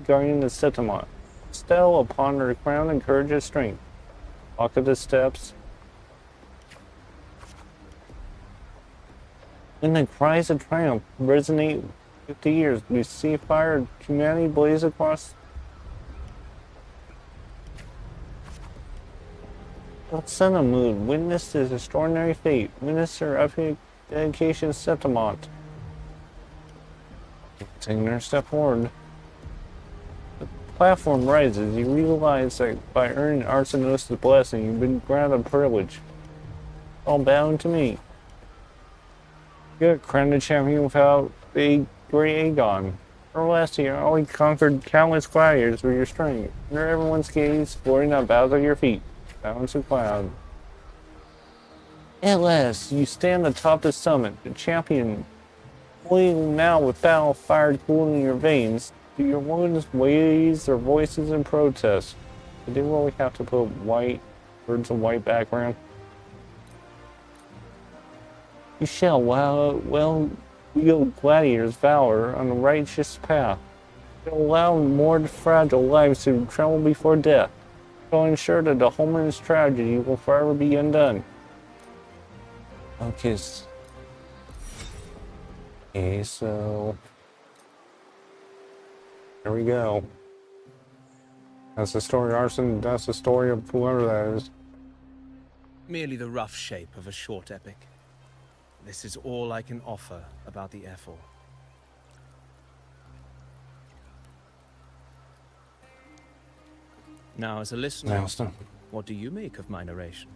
guardian of Septimont. Bestow upon her crown and courage and strength. Walk up the steps. And the cries of triumph resonate 50 years. We see fire and humanity blaze across. What son of moon, witness his extraordinary fate. Witness her epic dedication to Septimont. Taking her step forward. The platform rises. You realize that by earning Arsenosa's blessing, you've been granted a privilege. All bound to me. You're crowned a champion without the great Aegon. For last year, you always conquered countless gladiators with your strength. Under everyone's gaze, floating that bows at your feet. Balance of cloud. At last, you stand atop the summit, the champion. Only now with battle fire cooling in your veins, do your wounds raise their voices in protest. Did they really have to put words in white background? You shall wield gladiators' valor on the righteous path. You'll allow more fragile lives to tremble before death. You'll ensure that the homeland's tragedy will forever be undone. Okay, so there we go. That's the story, Arson. That's the story of whoever that is. Merely the rough shape of a short epic. This is all I can offer about the Ephor. Now, as a listener, what do you make of my narration?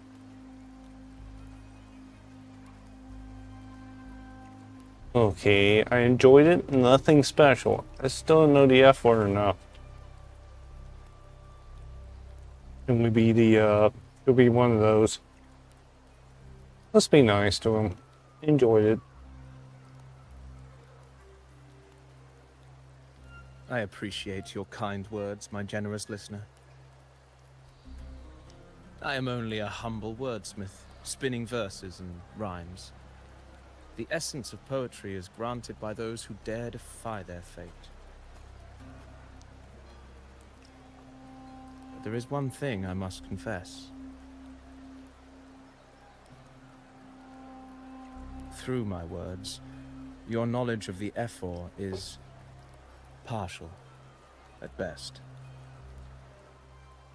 Okay, I enjoyed it. Nothing special. I still don't know the F word enough. It would be it'll be one of those. Let's be nice to him. Enjoyed it. I appreciate your kind words, my generous listener. I am only a humble wordsmith, spinning verses and rhymes. The essence of poetry is granted by those who dare defy their fate. But there is one thing I must confess. Through my words, your knowledge of the Ephor is partial, at best.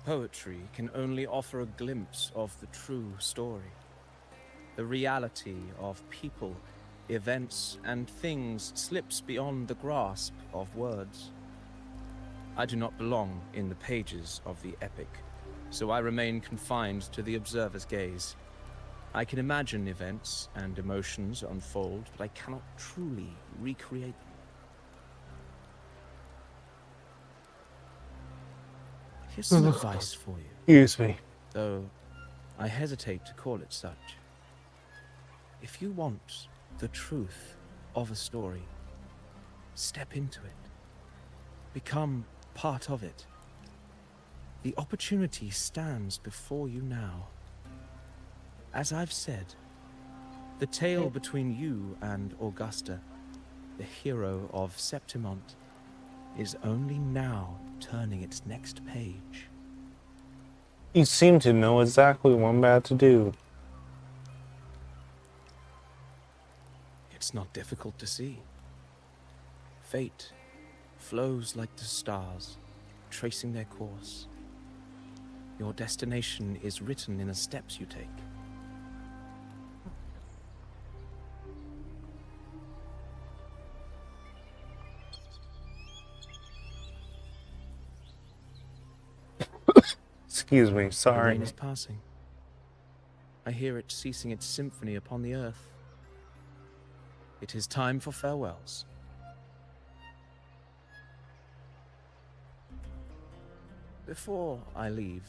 Poetry can only offer a glimpse of the true story, the reality of people, events, and things slips beyond the grasp of words. I do not belong in the pages of the epic, so I remain confined to the observer's gaze. I can imagine events and emotions unfold, but I cannot truly recreate them. Here's some advice for you. Excuse me. Though I hesitate to call it such. If you want the truth of a story, step into it. Become part of it. The opportunity stands before you now. As I've said, the tale between you and Augusta, the hero of Septimont, is only now turning its next page. You seem to know exactly what I'm about to do. It's not difficult to see. Fate flows like the stars, tracing their course. Your destination is written in the steps you take. Excuse me, The sorry. rain is passing. I hear it ceasing its symphony upon the earth. It is time for farewells. Before I leave,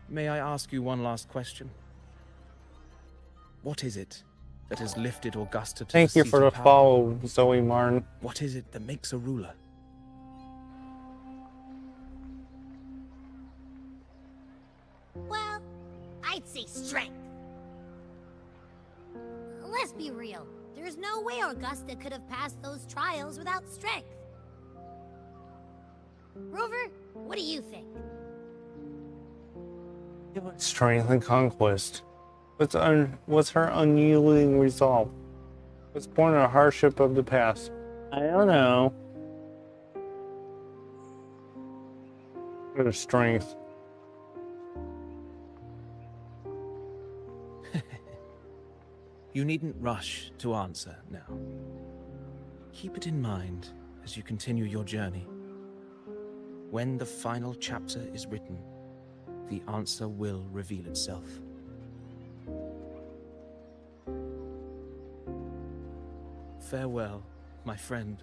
may I ask you one last question? What is it that has lifted Augusta to Thank the you seat for the of power? follow, Zoe Martin. What is it that makes a ruler? Well, I'd say strength. Let's be real. There's no way Augusta could have passed those trials without strength. Rover, what do you think? Strength and conquest. What's her unyielding resolve? Was born in a hardship of the past. I don't know. Her strength. You needn't rush to answer now. Keep it in mind as you continue your journey. When the final chapter is written, the answer will reveal itself. Farewell, my friend.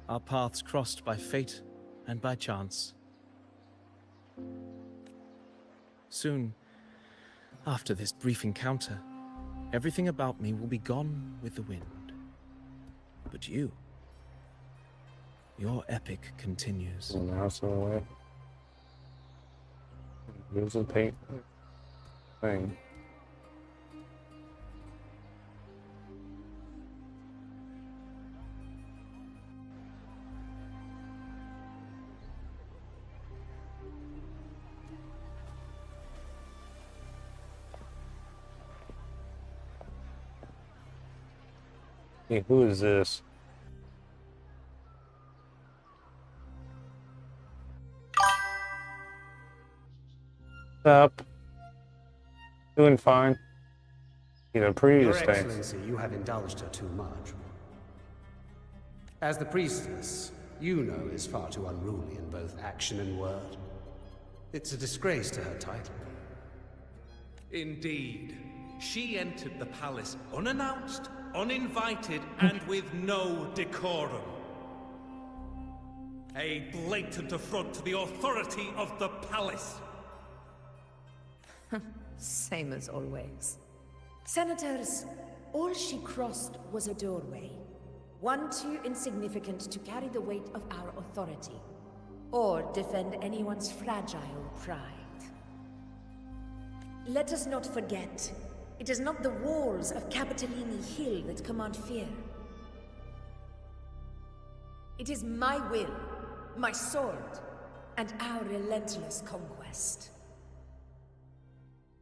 Our paths crossed by fate and by chance. Soon, after this brief encounter, everything about me will be gone with the wind. But you, your epic continues. And now it's away. Here's a paint thing. Hey, who is this? Up. Doing fine. Either previous Your day. Excellency, you have indulged her too much. As the priestess, Yuno is far too unruly in both action and word. It's a disgrace to her title. Indeed. She entered the palace unannounced, uninvited, and with no decorum. A blatant affront to the authority of the palace. Same as always. Senators, all she crossed was a doorway. One too insignificant to carry the weight of our authority, or defend anyone's fragile pride. Let us not forget, it is not the walls of Capitolini Hill that command fear. It is my will, my sword, and our relentless conquest.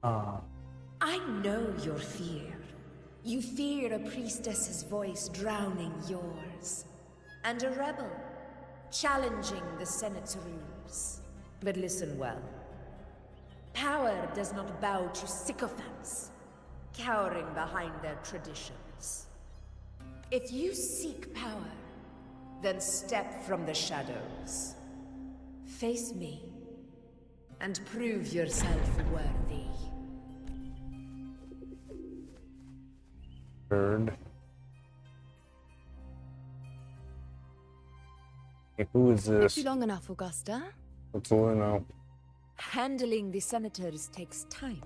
I know your fear. You fear a priestess's voice drowning yours, and a rebel challenging the Senate's rules. But listen well. Power does not bow to sycophants, cowering behind their traditions. If you seek power, then step from the shadows. Face me, and prove yourself worthy. Bird. Hey, who is Took this? you long enough, Augusta. What's Lino? Handling the senators takes time.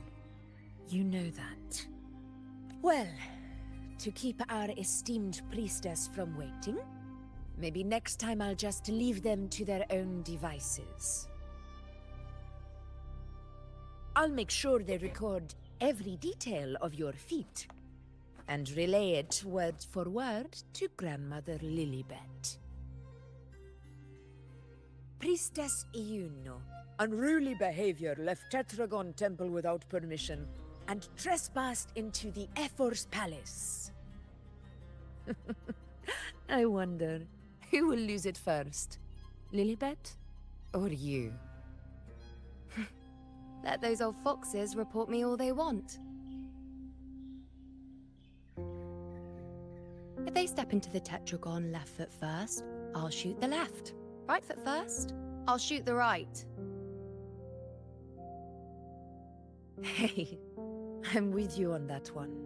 You know that. Well, to keep our esteemed priestess from waiting, maybe next time I'll just leave them to their own devices. I'll make sure they record every detail of your feat, and relay it word for word to Grandmother Lilibet. Priestess Iuno. Unruly behavior left Tetragon Temple without permission and trespassed into the Ephor's palace. I wonder, who will lose it first? Lilibet or you? Let those old foxes report me all they want. If they step into the tetragon left foot first, I'll shoot the left. Right foot first, I'll shoot the right. Hey, I'm with you on that one.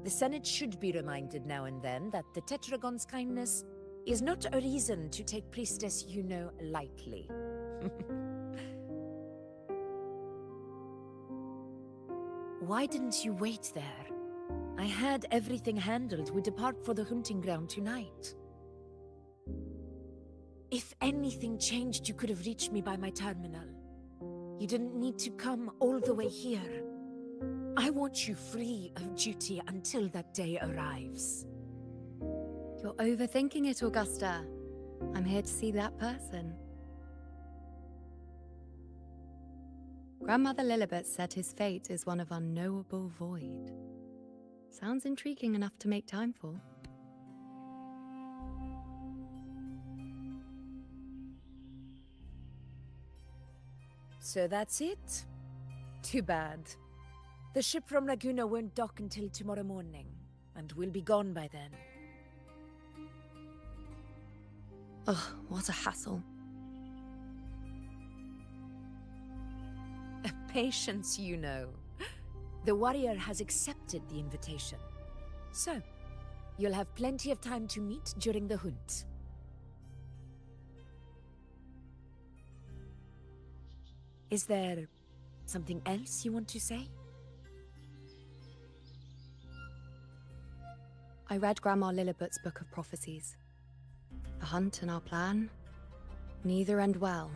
The Senate should be reminded now and then that the Tetragon's kindness is not a reason to take Priestess Yuno lightly. Why didn't you wait there? I had everything handled. We depart for the hunting ground tonight. If anything changed, you could have reached me by my terminal. You didn't need to come all the way here. I want you free of duty until that day arrives. You're overthinking it, Augusta. I'm here to see that person. Grandmother Lilibet said his fate is one of unknowable void. Sounds intriguing enough to make time for. So that's it? Too bad. The ship from Laguna won't dock until tomorrow morning, and we'll be gone by then. Ugh, what a hassle. Patience, you know. The warrior has accepted the invitation. So, you'll have plenty of time to meet during the hunt. Is there something else you want to say? I read Grandma Lilibet's Book of Prophecies. The hunt and our plan, neither end well.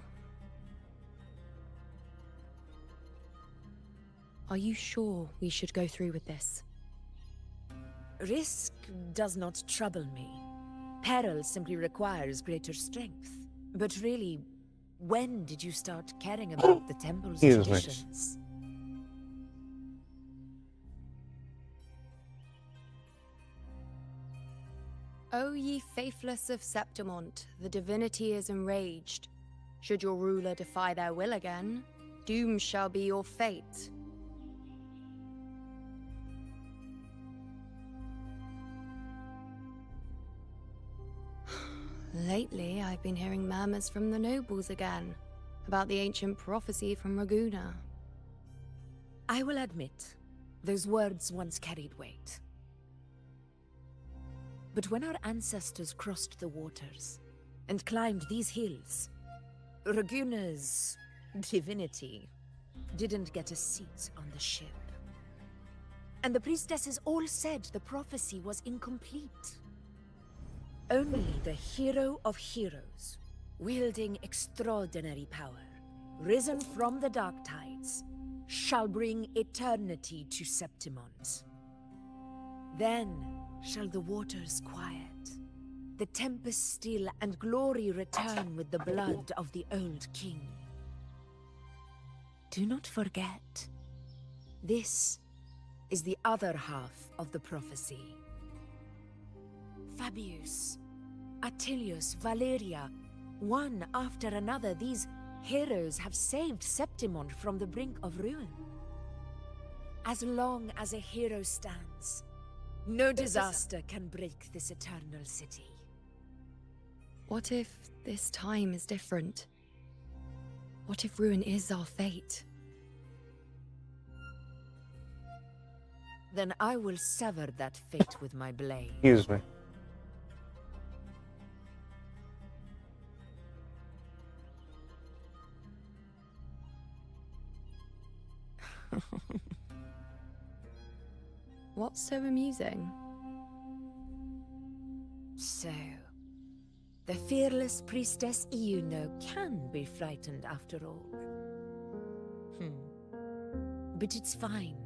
Are you sure we should go through with this? Risk does not trouble me. Peril simply requires greater strength. But really, when did you start caring about the temple's Excuse me. traditions? O ye faithless of Septimont, the divinity is enraged. Should your ruler defy their will again, doom shall be your fate. Lately, I've been hearing murmurs from the nobles again, about the ancient prophecy from Raguna. I will admit, those words once carried weight. But when our ancestors crossed the waters and climbed these hills, Raguna's divinity didn't get a seat on the ship. And the priestesses all said the prophecy was incomplete. Only the hero of heroes, wielding extraordinary power, risen from the dark tides, shall bring eternity to Septimont. Then shall the waters quiet, the tempest still, and glory return with the blood of the old king. Do not forget, this is the other half of the prophecy. Fabius, Attilius, Valeria, one after another, these heroes have saved Septimont from the brink of ruin. As long as a hero stands, no disaster can break this eternal city. What if this time is different? What if ruin is our fate? Then I will sever that fate with my blade. Excuse me. What's so amusing? So, the fearless priestess Iuno can be frightened after all. But it's fine.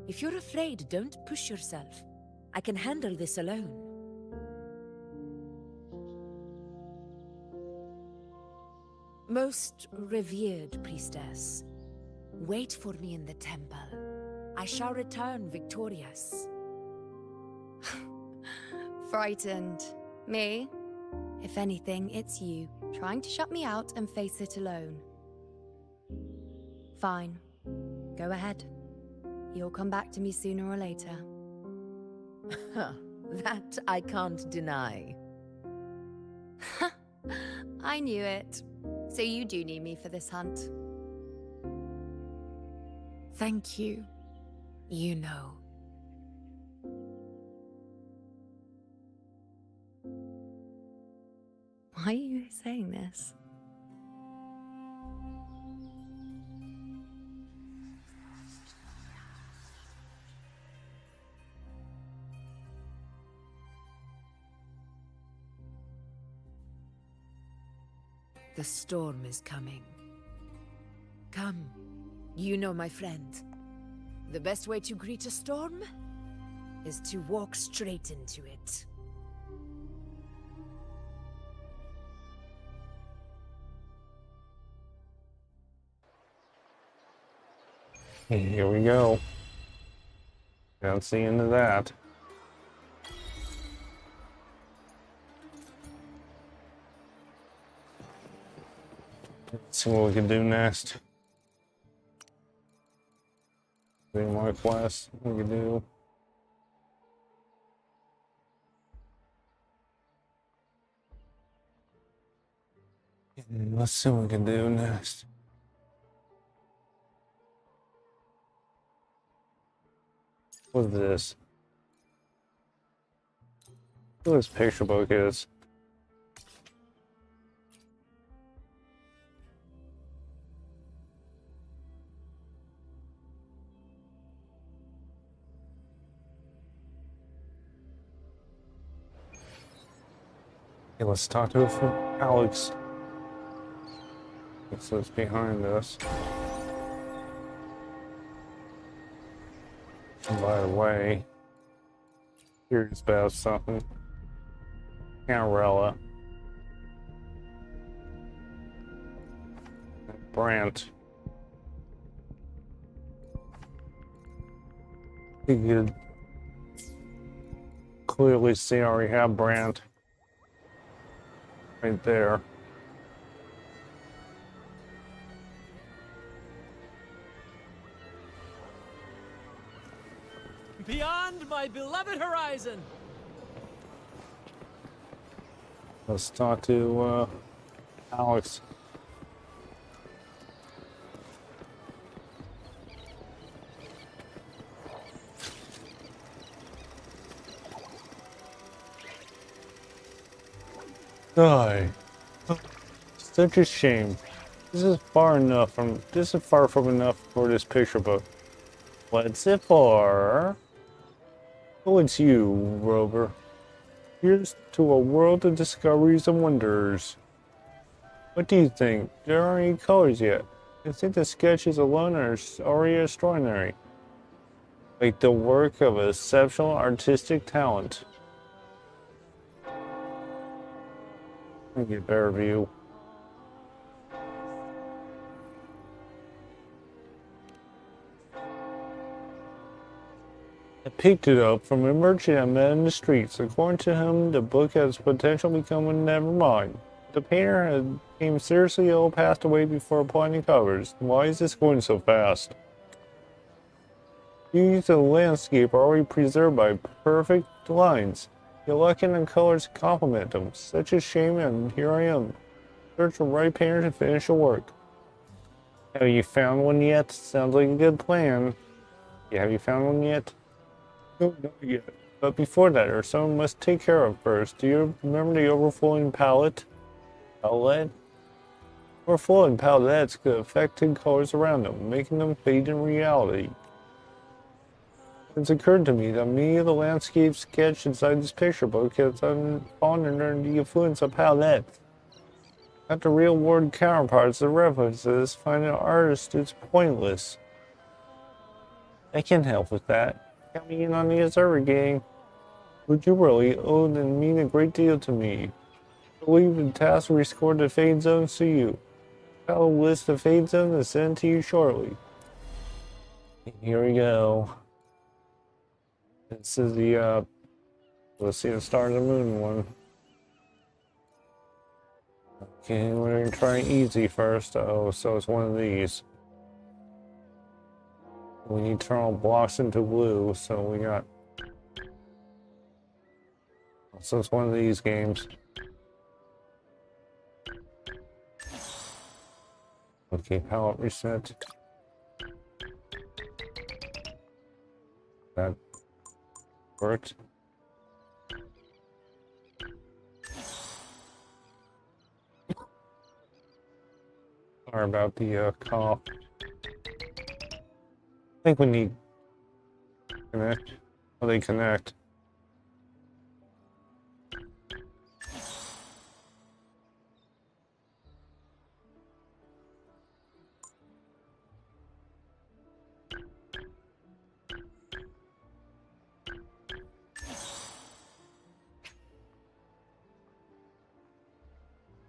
If you're afraid, don't push yourself. I can handle this alone. Most revered priestess, wait for me in the temple. I shall return victorious. Frightened. Me? If anything, it's you, trying to shut me out and face it alone. Fine. Go ahead. You'll come back to me sooner or later. That I can't deny. I knew it. So you do need me for this hunt. Thank you. You know. Why are you saying this? The storm is coming. Come, you know my friend. The best way to greet a storm is to walk straight into it. Here we go. That's the end of that. Let's see what we can do next. Any more quests we can do. Let's see what we can do next. What's this? What this picture book is? Okay, let's talk to Alex. What's this behind us? And by the way, here's about something. Canarella. Brant. You could clearly see I already have Brant right there. Beyond my beloved horizon! Let's talk to Alex. Die. Such a shame. This is far from enough for this picture book. What's it for? Oh, it's you, Rover. Here's to a world of discoveries and wonders. What do you think? There aren't any colors yet. I think the sketches alone are already extraordinary. Like the work of exceptional artistic talent. Let me get a better view. I picked it up from a merchant I met in the streets. According to him, the book has potential to become a Nevermind. The painter had became seriously ill, passed away before applying the covers. Why is this going so fast? The beauties of the landscape are already preserved by perfect lines. The lighting and colors complement them. Such a shame, and here I am. Search for the right painter to finish the work. Have you found one yet? Sounds like a good plan. Yeah, have you found one yet? No, not yet. But before that, there's someone must take care of first. Do you remember the overflowing palette? Palette? Overflowing palettes could affect the colors around them, making them fade in reality. It's occurred to me that many of the landscapes sketched inside this picture book has fallen under the influence of palettes. Not the real-world counterparts of references, finding an artist is pointless. I can help with that. Count me in on the observer gang. Would you really owe and mean a great deal to me? I believe the task will restore the fade zones to you. I'll have a list of fade zones and send to you shortly. Here we go. This is the, let's see the Star of the Moon one. Okay, we're gonna try easy first. Oh, so it's one of these. We need to turn all blocks into blue, so we got... So it's one of these games. Okay, palette reset. That worked. Sorry about the cough. I think we need connect. Oh, they connect.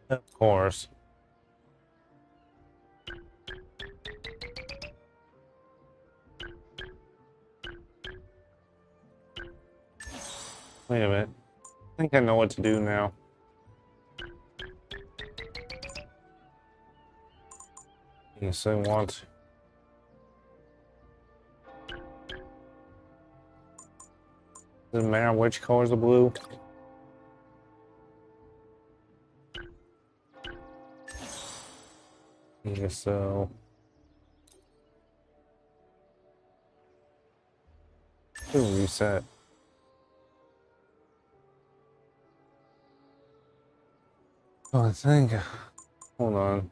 Of course. Wait a minute. I think I know what to do now. Yes, I want. Doesn't matter which color's the blue. Yeah, so. Reset. Oh, I think. Hold on.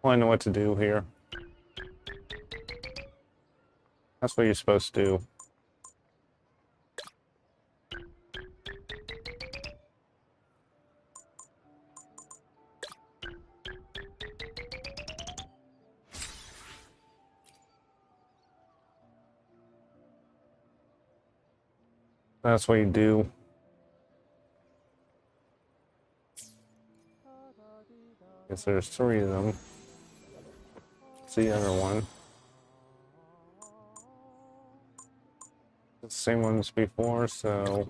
I know what to do here. That's what you're supposed to do. That's what you do. Guess there's 3 of them. What's the other one? The same ones before, so.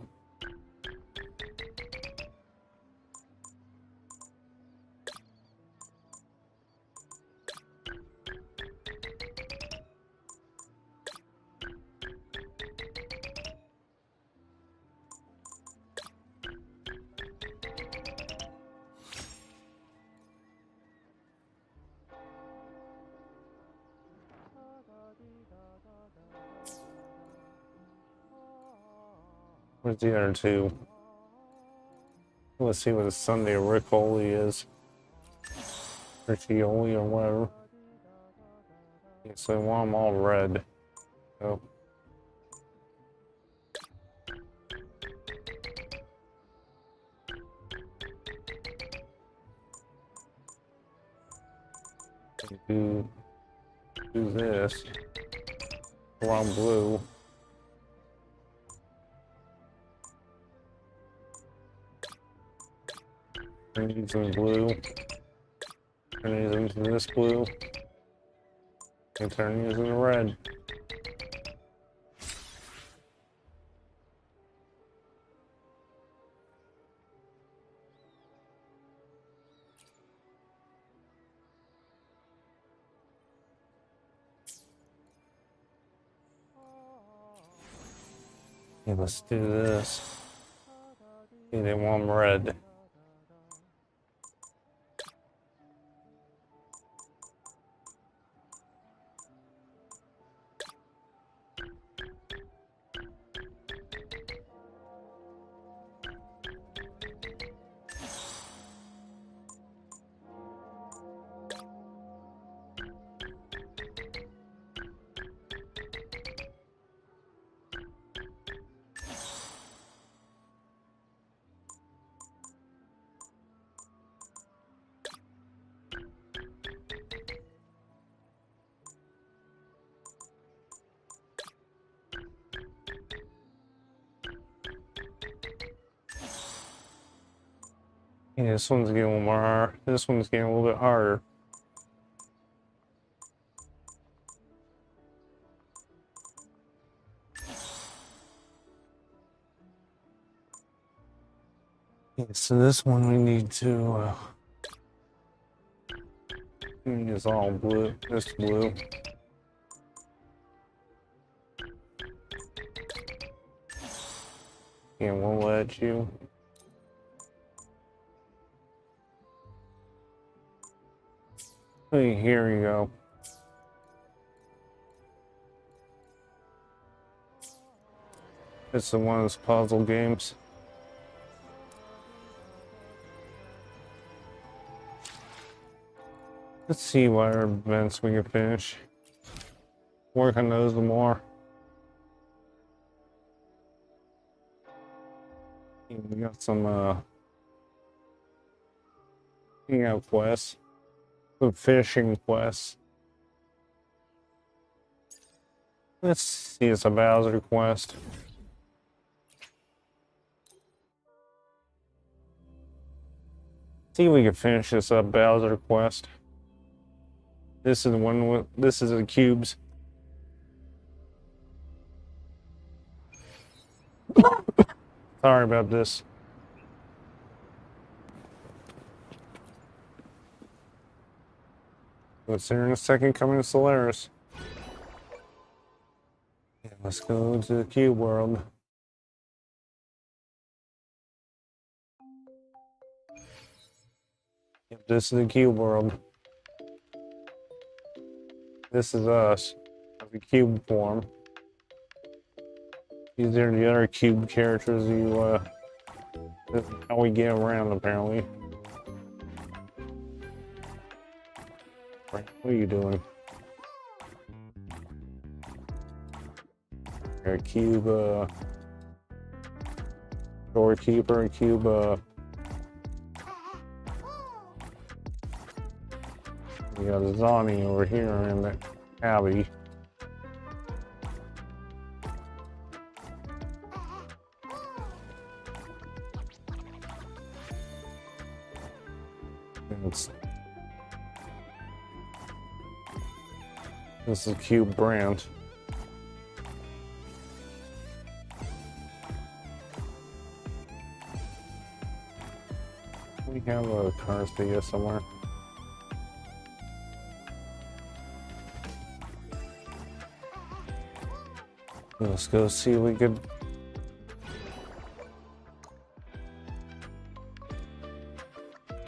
Where's the other 2? Let's see what the Sunday Riccoli is. Riccioli or whatever. Yeah, so I want them all red. So. Do this. Around blue. Turn these in blue. Turn these into this blue. And turn these into red. Okay, let's do this. Okay, they want them red. Yeah, this one's getting a little more hard. This one's getting a little bit harder. Yeah, so this one we need to use all blue. This blue. Yeah, we'll let you. Hey, here you go. It's one of those puzzle games. Let's see what other events we can finish. Work on those more. We got some hangout quests. Some fishing quests. Let's see, it's a Bowser quest. See if we can finish this up Bowser quest. This is the one with, this is the cubes. Sorry about this. Let's see in a second coming to Solaris. Yeah, let's go to the cube world. Yep, this is the cube world. This is us, the cube form. These are the other cube characters you, this is how we get around apparently. What are you doing? You're a cube, doorkeeper, cube, we got a Zani over here in the abbey. This is Cube Brand. We have a Karstia somewhere. Let's go see if we could.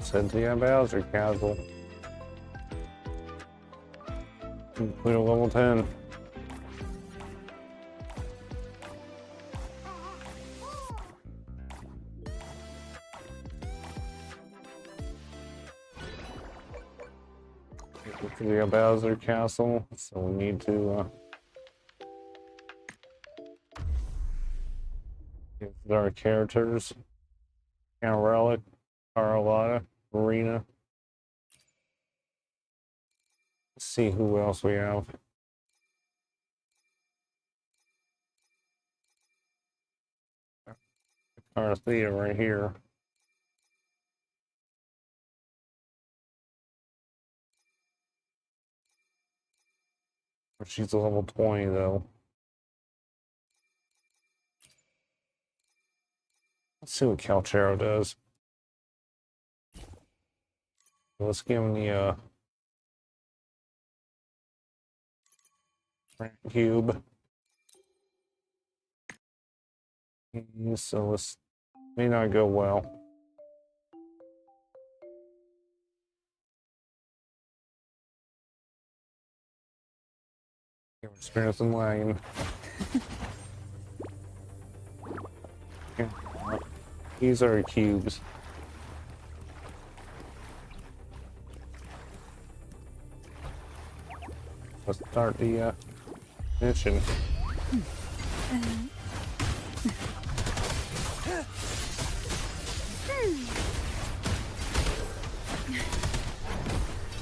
Said the Bowser Castle. Include a level 10. The Bowser Castle, so we need to get our characters. Relic, Carlotta, Marina. Let's see who else we have. Carthea right here. She's a level 20 though. Let's see what Calchero does. Let's give him the cube. So this may not go well. Experience and lagging. These are cubes. Let's start the mission.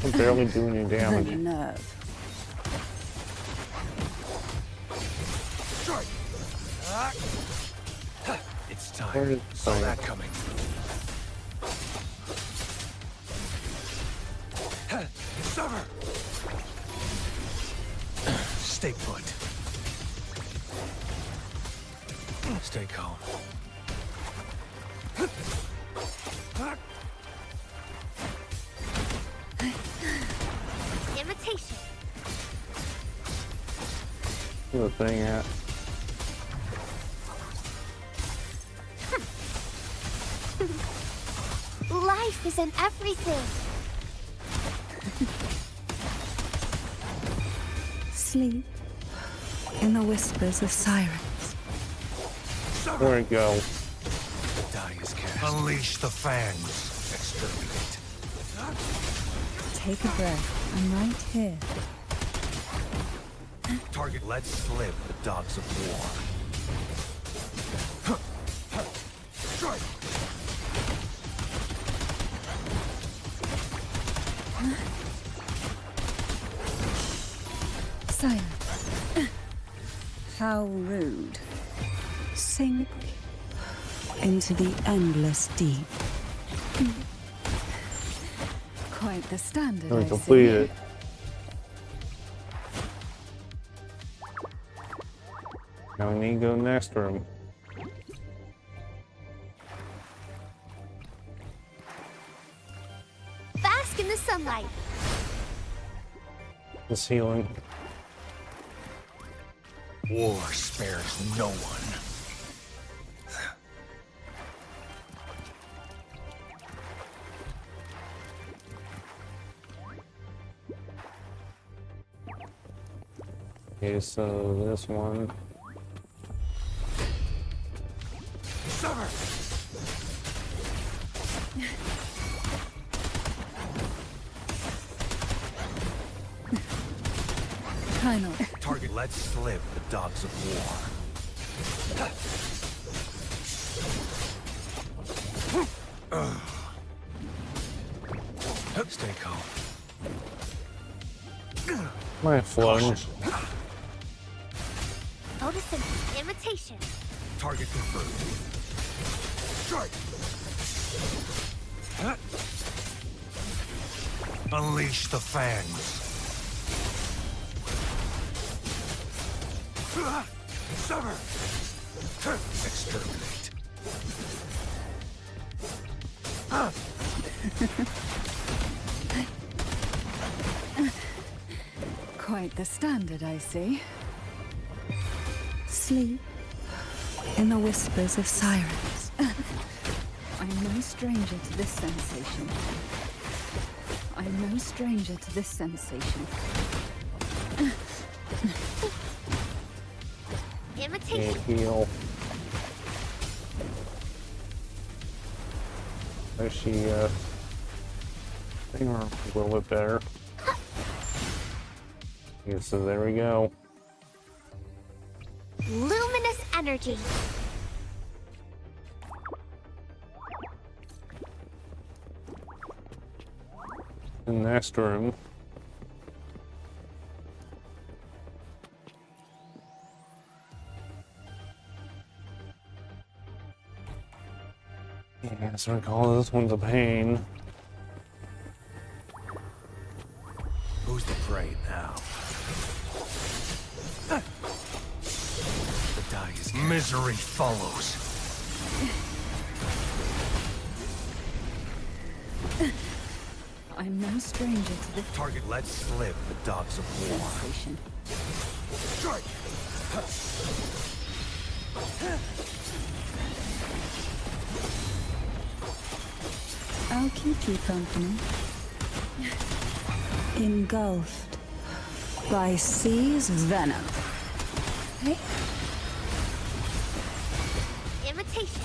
I'm barely doing any damage. The nerve. It's time. Saw that coming. Summer! Stay put. Stay calm. Imitation. The thing at. Life is in everything. Sleep in the whispers of sirens. There we go. The die is cast. Unleash the fangs. Exterminate. Take a breath. I'm right here. Target. Let slip the dogs of war. Strike. Silence. How rude. Sink into the endless deep. Quite the standard, We I completed see. it. Now we need to go to the next room. Bask in the sunlight. This healing. War spares no one. Okay, so this one. Summer! Final. Target, let slip the dogs of war. Stay calm. My flooding. Photosynthesis imitation. Target confirmed. Strike! Unleash the fangs. Summer! Exterminate. Quite the standard, I see. Sleep in the whispers of sirens. I'm no stranger to this sensation. I'm no stranger to this sensation. Imitation. Heal. There's she, I think we're a little bit better. Okay, so there we go. Luminous energy. The next room. Yeah, so we call this one's a pain. Who's the prey now? The die is cast. Misery follows. I'm no stranger to this Target, let slip the dogs of war. sensation. Strike! I'll keep you company. Engulfed by sea's venom. Hey, Imitation.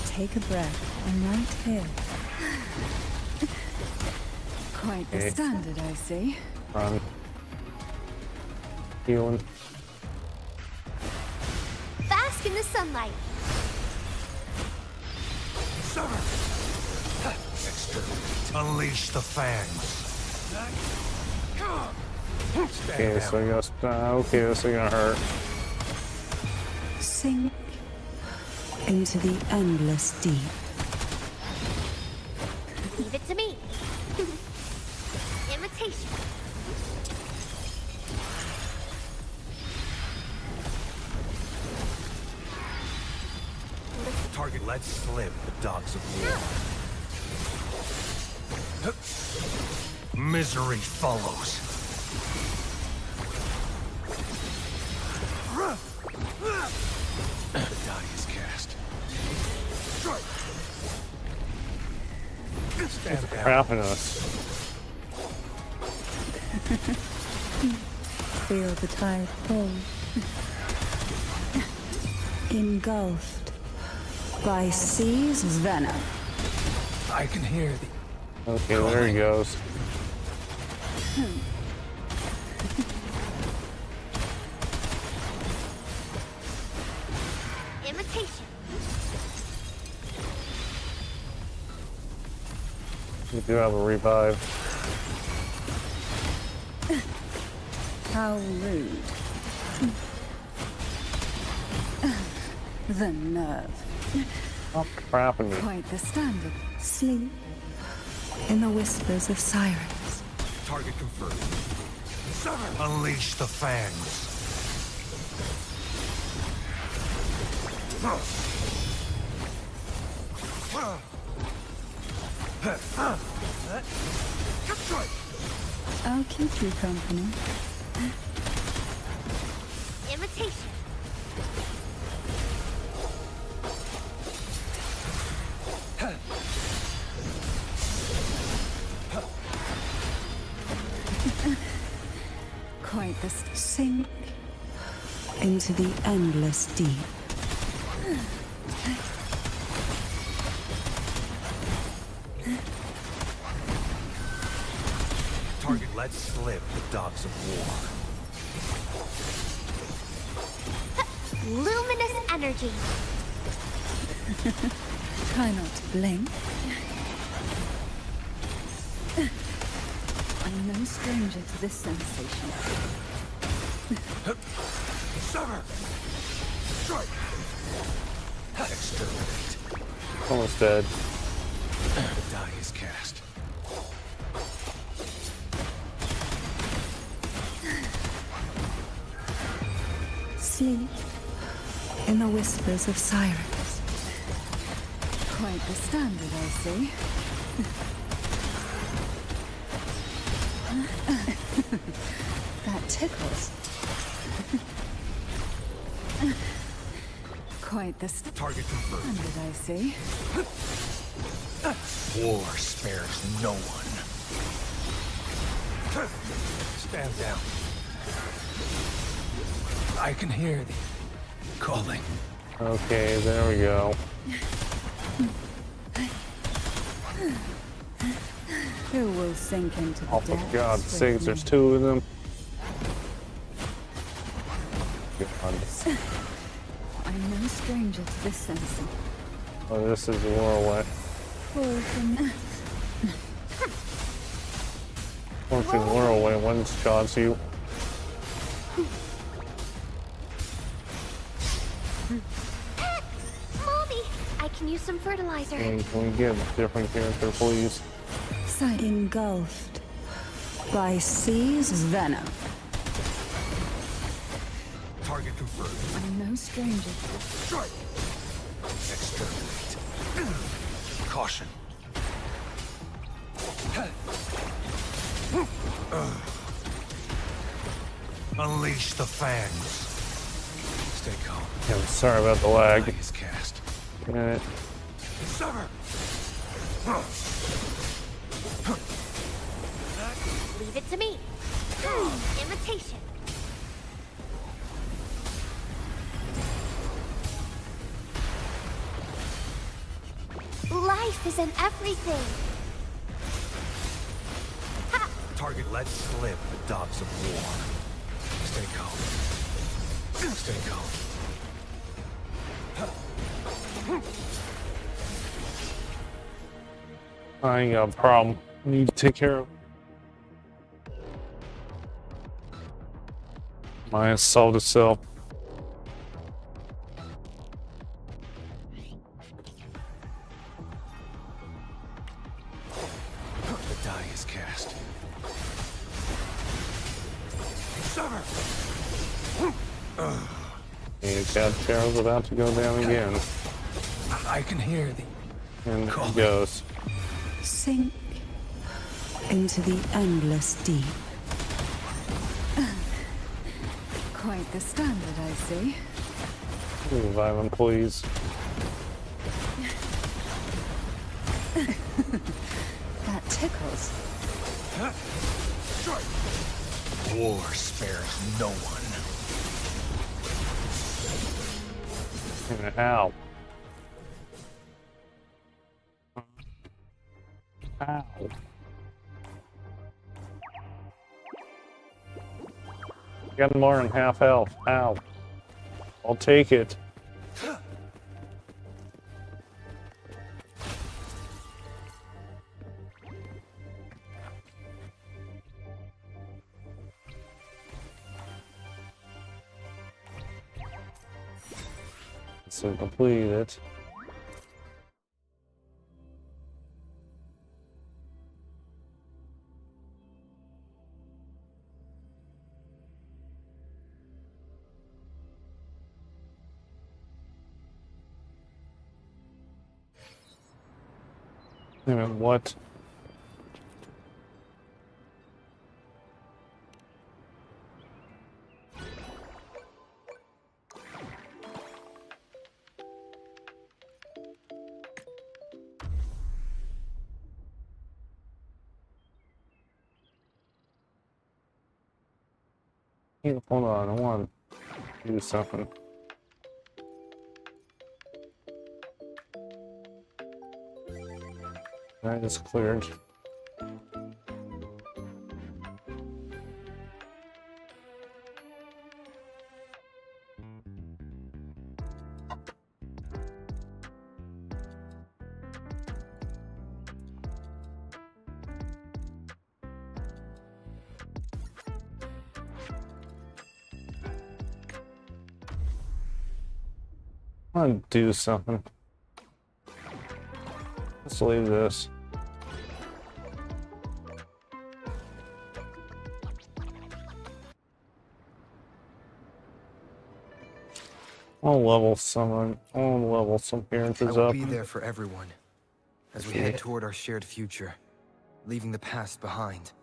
take a breath. I'm right here. Quite the Okay. standard, I see. Run. Healing. Bask in the sunlight. Summer! Exterminate. Unleash the fangs. Okay, so I guess, okay, this is gonna hurt. Sink into the endless deep. Leave it to me. Imitation. Target, let slip the dogs of war. Misery follows. The die is cast. Strike! Stand down. Crapping us. Feel the tide pull. Engulfed by sea's venom. I can hear the... Okay, there he goes. Imitation. We do have a revive. How rude. The nerve. Stop crapping me. Quite the standard. Sleep In the whispers of sirens. Target confirmed. Unleash the fangs. I'll keep you company. Imitation. Quite the sink into the endless deep. Target let slip the dogs of war. Luminous energy. Try not to blink. I'm no stranger to this sensation. Sever! Strike! Exterminate. Almost dead. The die is cast. Sleep in the whispers of sirens. Quite the standard, I see. That tickles. Quite the Target confirmed. standard, I see. War spares no one. Stand down. I can hear the calling. Okay, there we go. Who will sink into the Oh, for depths God's with sakes, me? there's two of them. God. I'm no stranger to this sensing. Oh, this is a whirlwind. Fortune whirlwind one shots you. Mommy, I can use some fertilizer. Can we get a different character, please? Sight engulfed by sea's venom. Target confirmed. I'm no stranger to Strike! Exterminate. Caution. Unleash the fangs. Stay calm. Yeah, I'm sorry about the lag. Die is cast. Get it. Sever! Leave it to me. Imitation. Life is in everything. Ha! Target let slip the dogs of war. Stay calm. Stay calm. I ain't got a problem. Need to take care of. My assault itself. The die is cast. Sever! And Cat Chair's about to go down again. I can hear the And there it goes. sink into the endless deep. Quite the standard, I see. Revive him, please. That tickles. strike. War spares no one. And ow. Ow. Got more than half health. Ow. I'll take it. So complete it. Wait a minute, what? Hey, hold on, I want to do something. That is cleared. I want to do something. Let's leave this. I'll level some appearances I will up. be there for everyone as we head toward our shared future, leaving the past behind.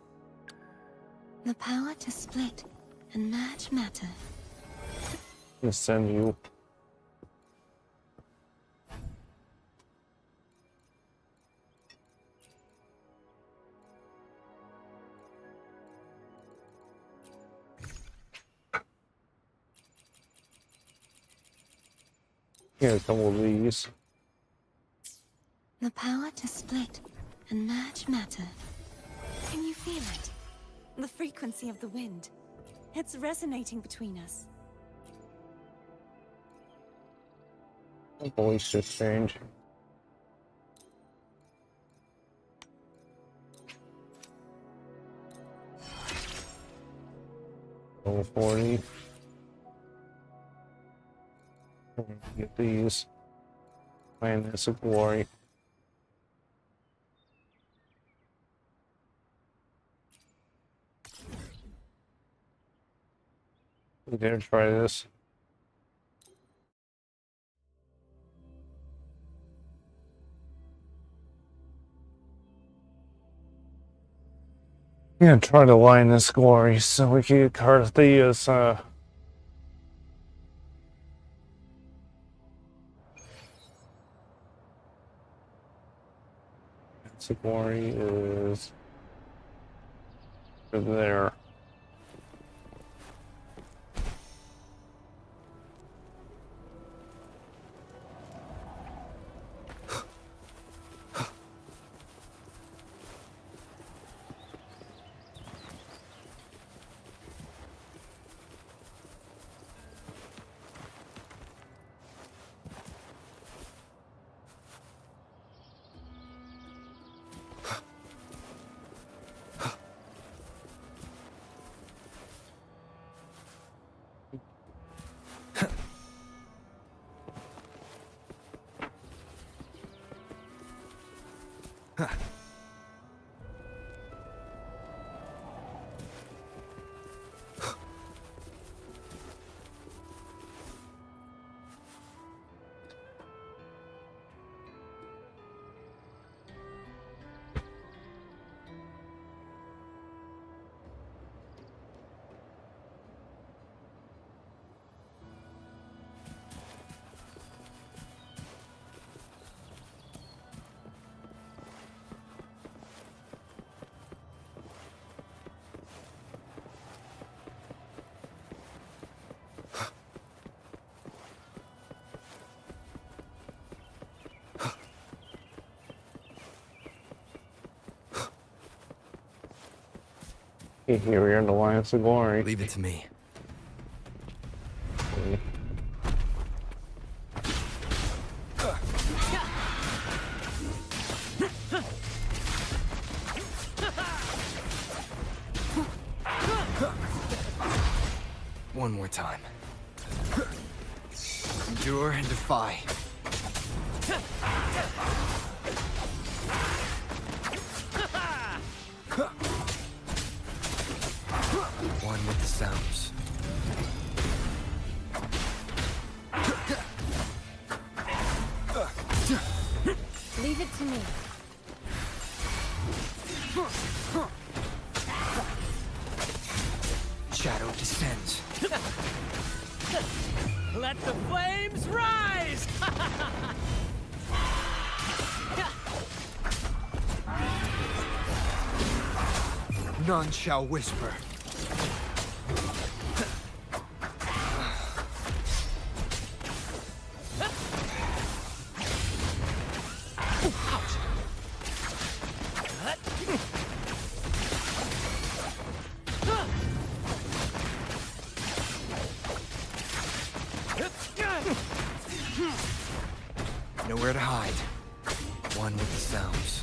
The power to split and merge matter. I'll send you. Here, a couple of these. The power to split and merge matter. Can you feel it? The frequency of the wind. It's resonating between us. Voice exchange. Level 40. Get these. Planets of Glory. We dare try this. Yeah, try to line this glory so we can get Carthea's glory is over there. Here we are in the Alliance of Glory. Leave it to me. One more time. Endure and defy. One with the sounds. Leave it to me. Shadow descends. Let the flames rise! None shall whisper. Nowhere to hide. One with the sounds.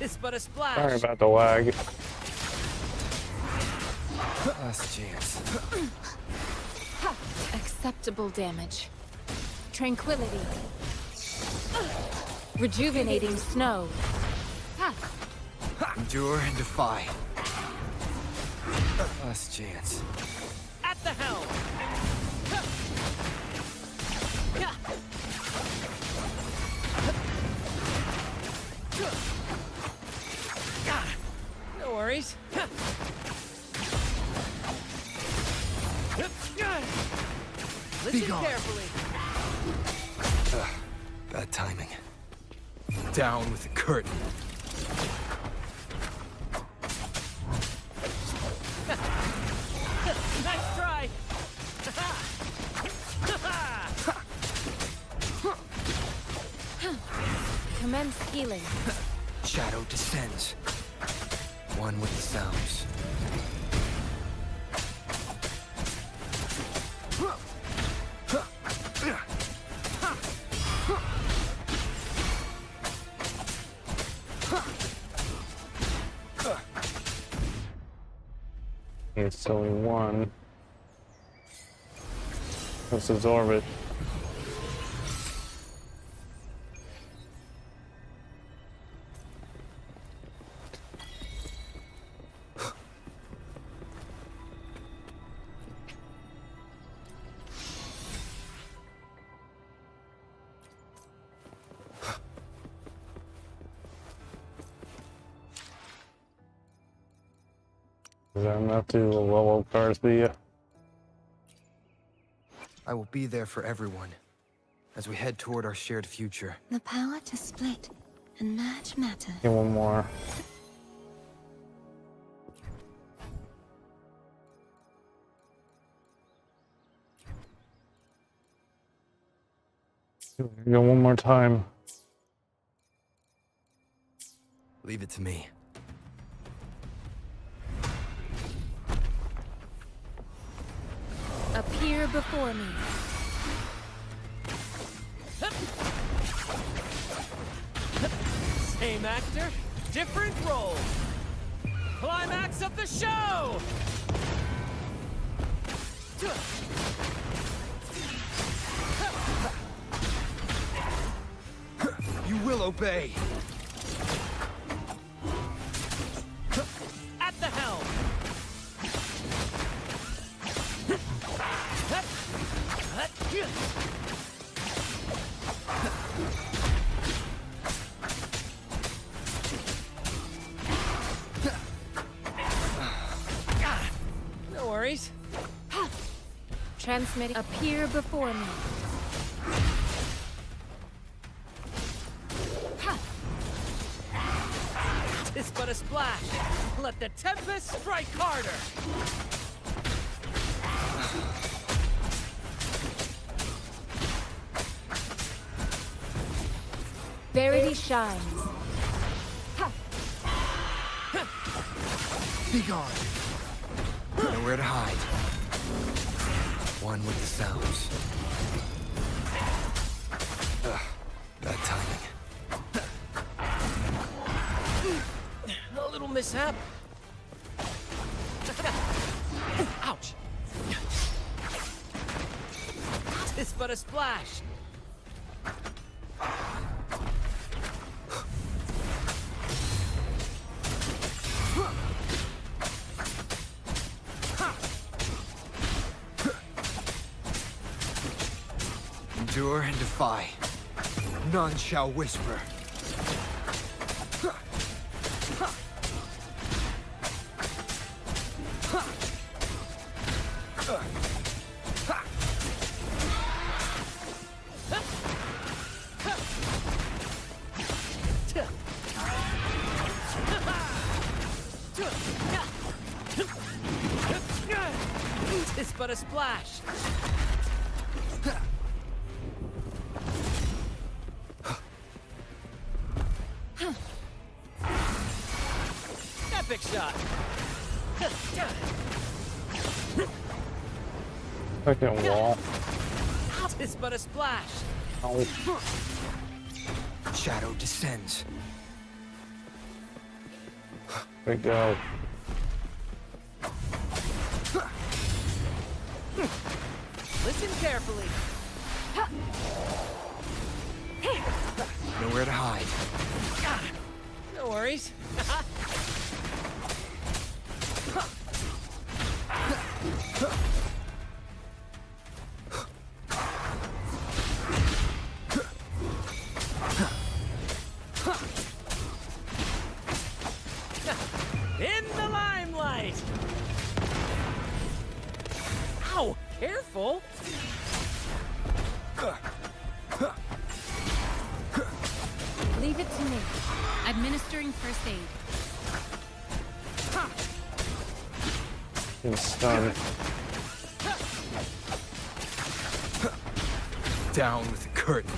It's but a splash. Sorry about the lag. Last chance. Acceptable damage. Tranquility. Rejuvenating snow. Endure and defy. Last chance. At the helm. No worries. Listen gone. carefully. Bad timing. Down with the curtain. Nice try. Commence healing. Shadow descends. One with the sounds. It's only one. Let's absorb it. Is that enough to level up Carsby? I will be there for everyone as we head toward our shared future. The power to split and merge matter. Get one more. Go one more time. Leave it to me. Appear before me. Same actor, different role. Climax of the show! You will obey. At the helm! No worries. Transmitting. Appear before me. It's but a splash. Let the tempest strike harder. Verity shines. Be gone. Nowhere to hide. One with the sounds. Bad timing. A little mishap. Ouch! It's but a splash. Endure and defy. None shall whisper. It's but a splash. Epic shot. Fucking wall. It's but a splash. Oh, Shadow descends. there we go. Listen carefully. Nowhere to hide. No worries. In the limelight. Ow! Careful. Leave it to me. Administering first aid. He's stunned. Down with the curtain.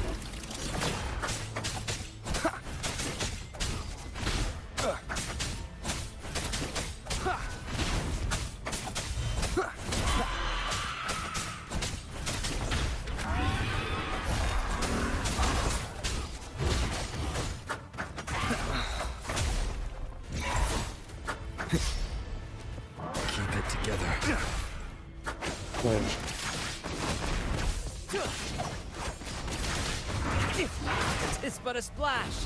Keep it together. Flinch. It's but a splash.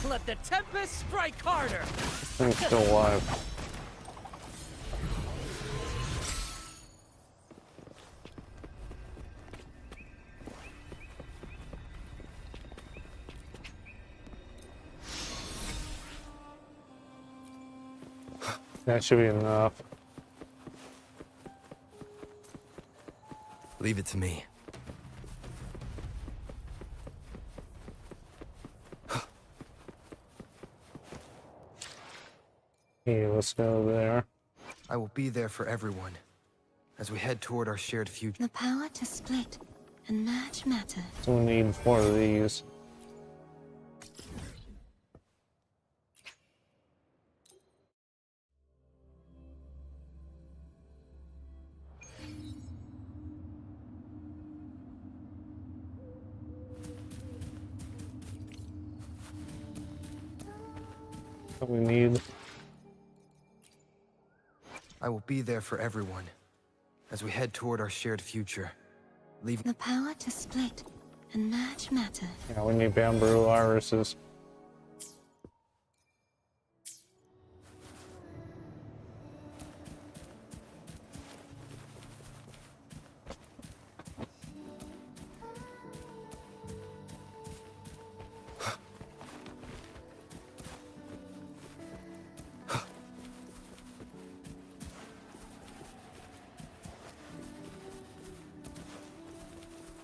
Let the tempest strike harder. Thing's still alive. That should be enough. Leave it to me. Here, let's go there. I will be there for everyone as we head toward our shared future. The power to split and merge matter. So we need 4 of these. What we need. I will be there for everyone as we head toward our shared future. Leave The power to split and merge matter. Yeah, we need bamboo irises.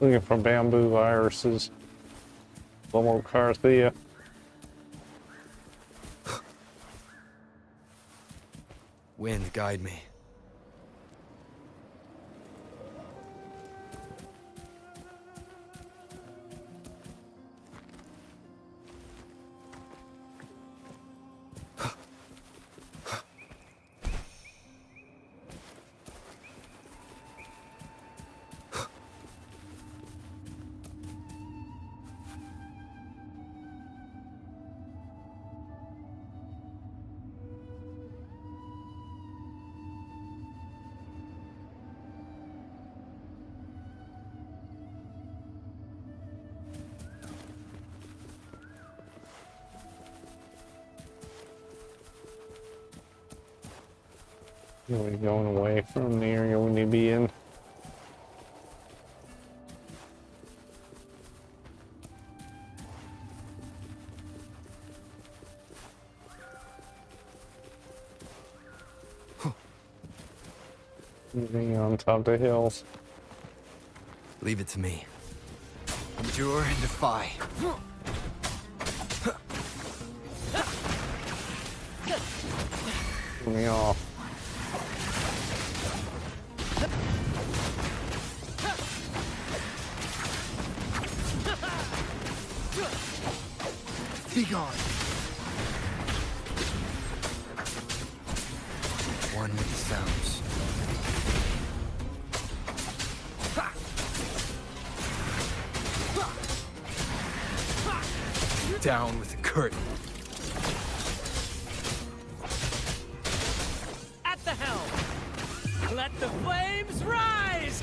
Looking for bamboo viruses. Lomo Carthia. wind guide me. We're going away from the area we need to be in. Moving on top of the hills. Leave it to me. Endure and defy. Get me off. Be gone. One with the sounds. Down with the curtain. At the helm! Let the flames rise!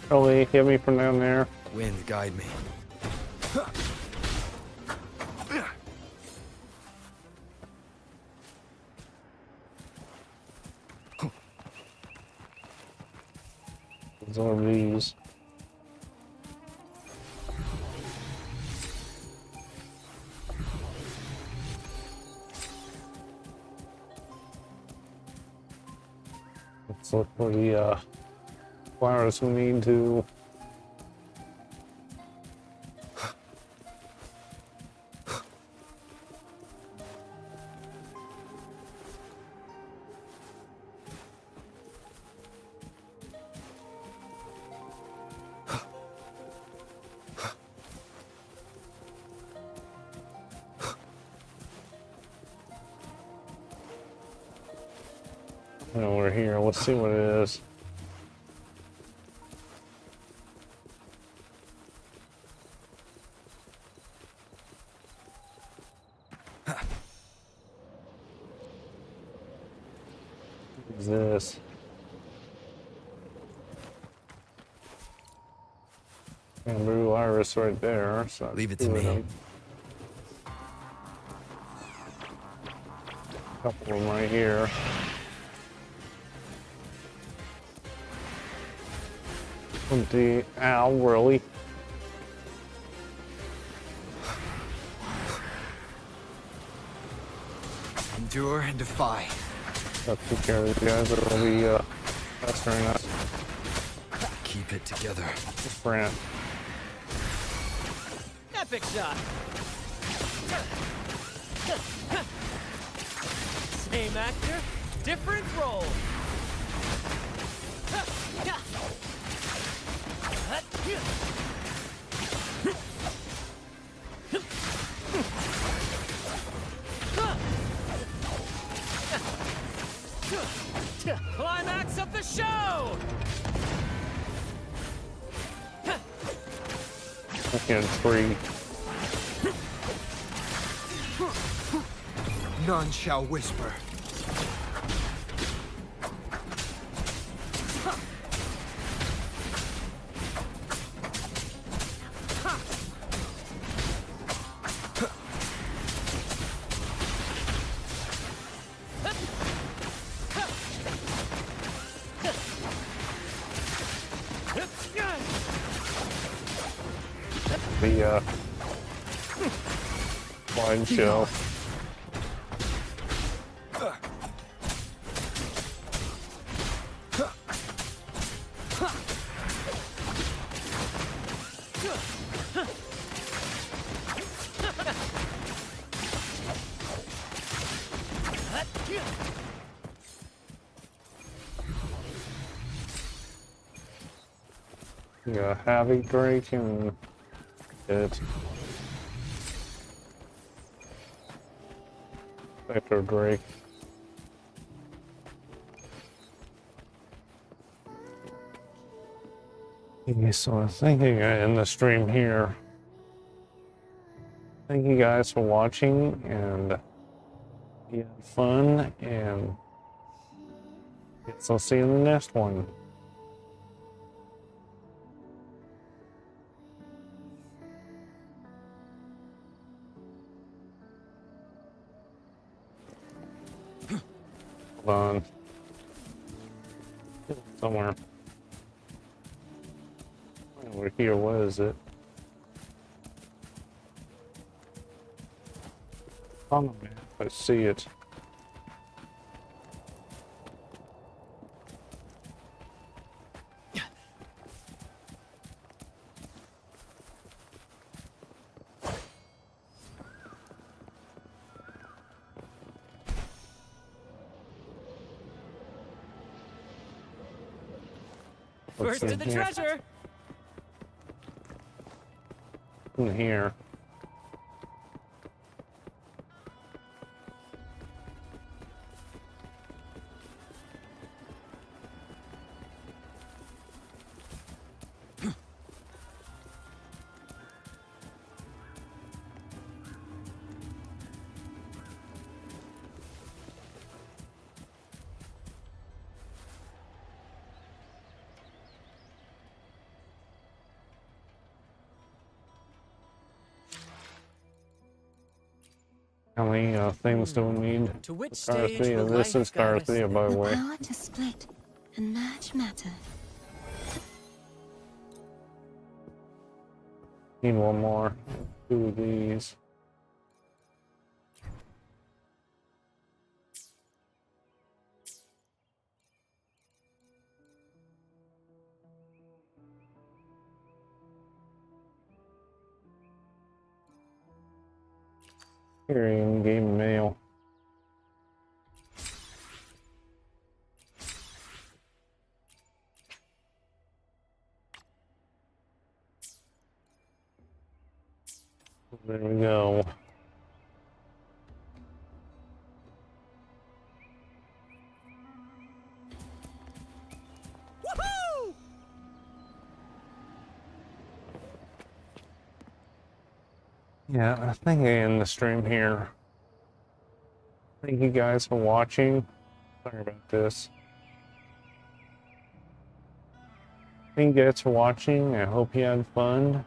Probably hit me from down there. Wind guide me. Absorb these. Let's look for the flowers we need to. Oh, we're here. Let's see what it is. What is this? Bamboo iris right there. So Leave it to me. Couple of them right here. The owl, really? Endure and defy. Got to take care of these guys that will be pestering us. Keep it together. Brant. Epic shot! Same actor, different role. Climax of the show! Looking at a tree. None shall whisper. The wine show. Yeah, Havoc Drake and it. Spectre Drake. Okay, so I think I gotta end the stream here. Thank you guys for watching, and you had fun, and guess I'll see you in the next one. Hold on. Somewhere. Over here, what is it? On the map, I see it. What's First to the in here? treasure! In here. How many things do we need? To which Star stage 3, will and this life is Star guide us? 3, by the way. Power to split and merge matter. Need one more. 2 of these. Here, in-game mail. There we go. Woohoo! Yeah, I think I end the stream here. Thank you guys for watching. Sorry about this. Thank you guys for watching. I hope you had fun.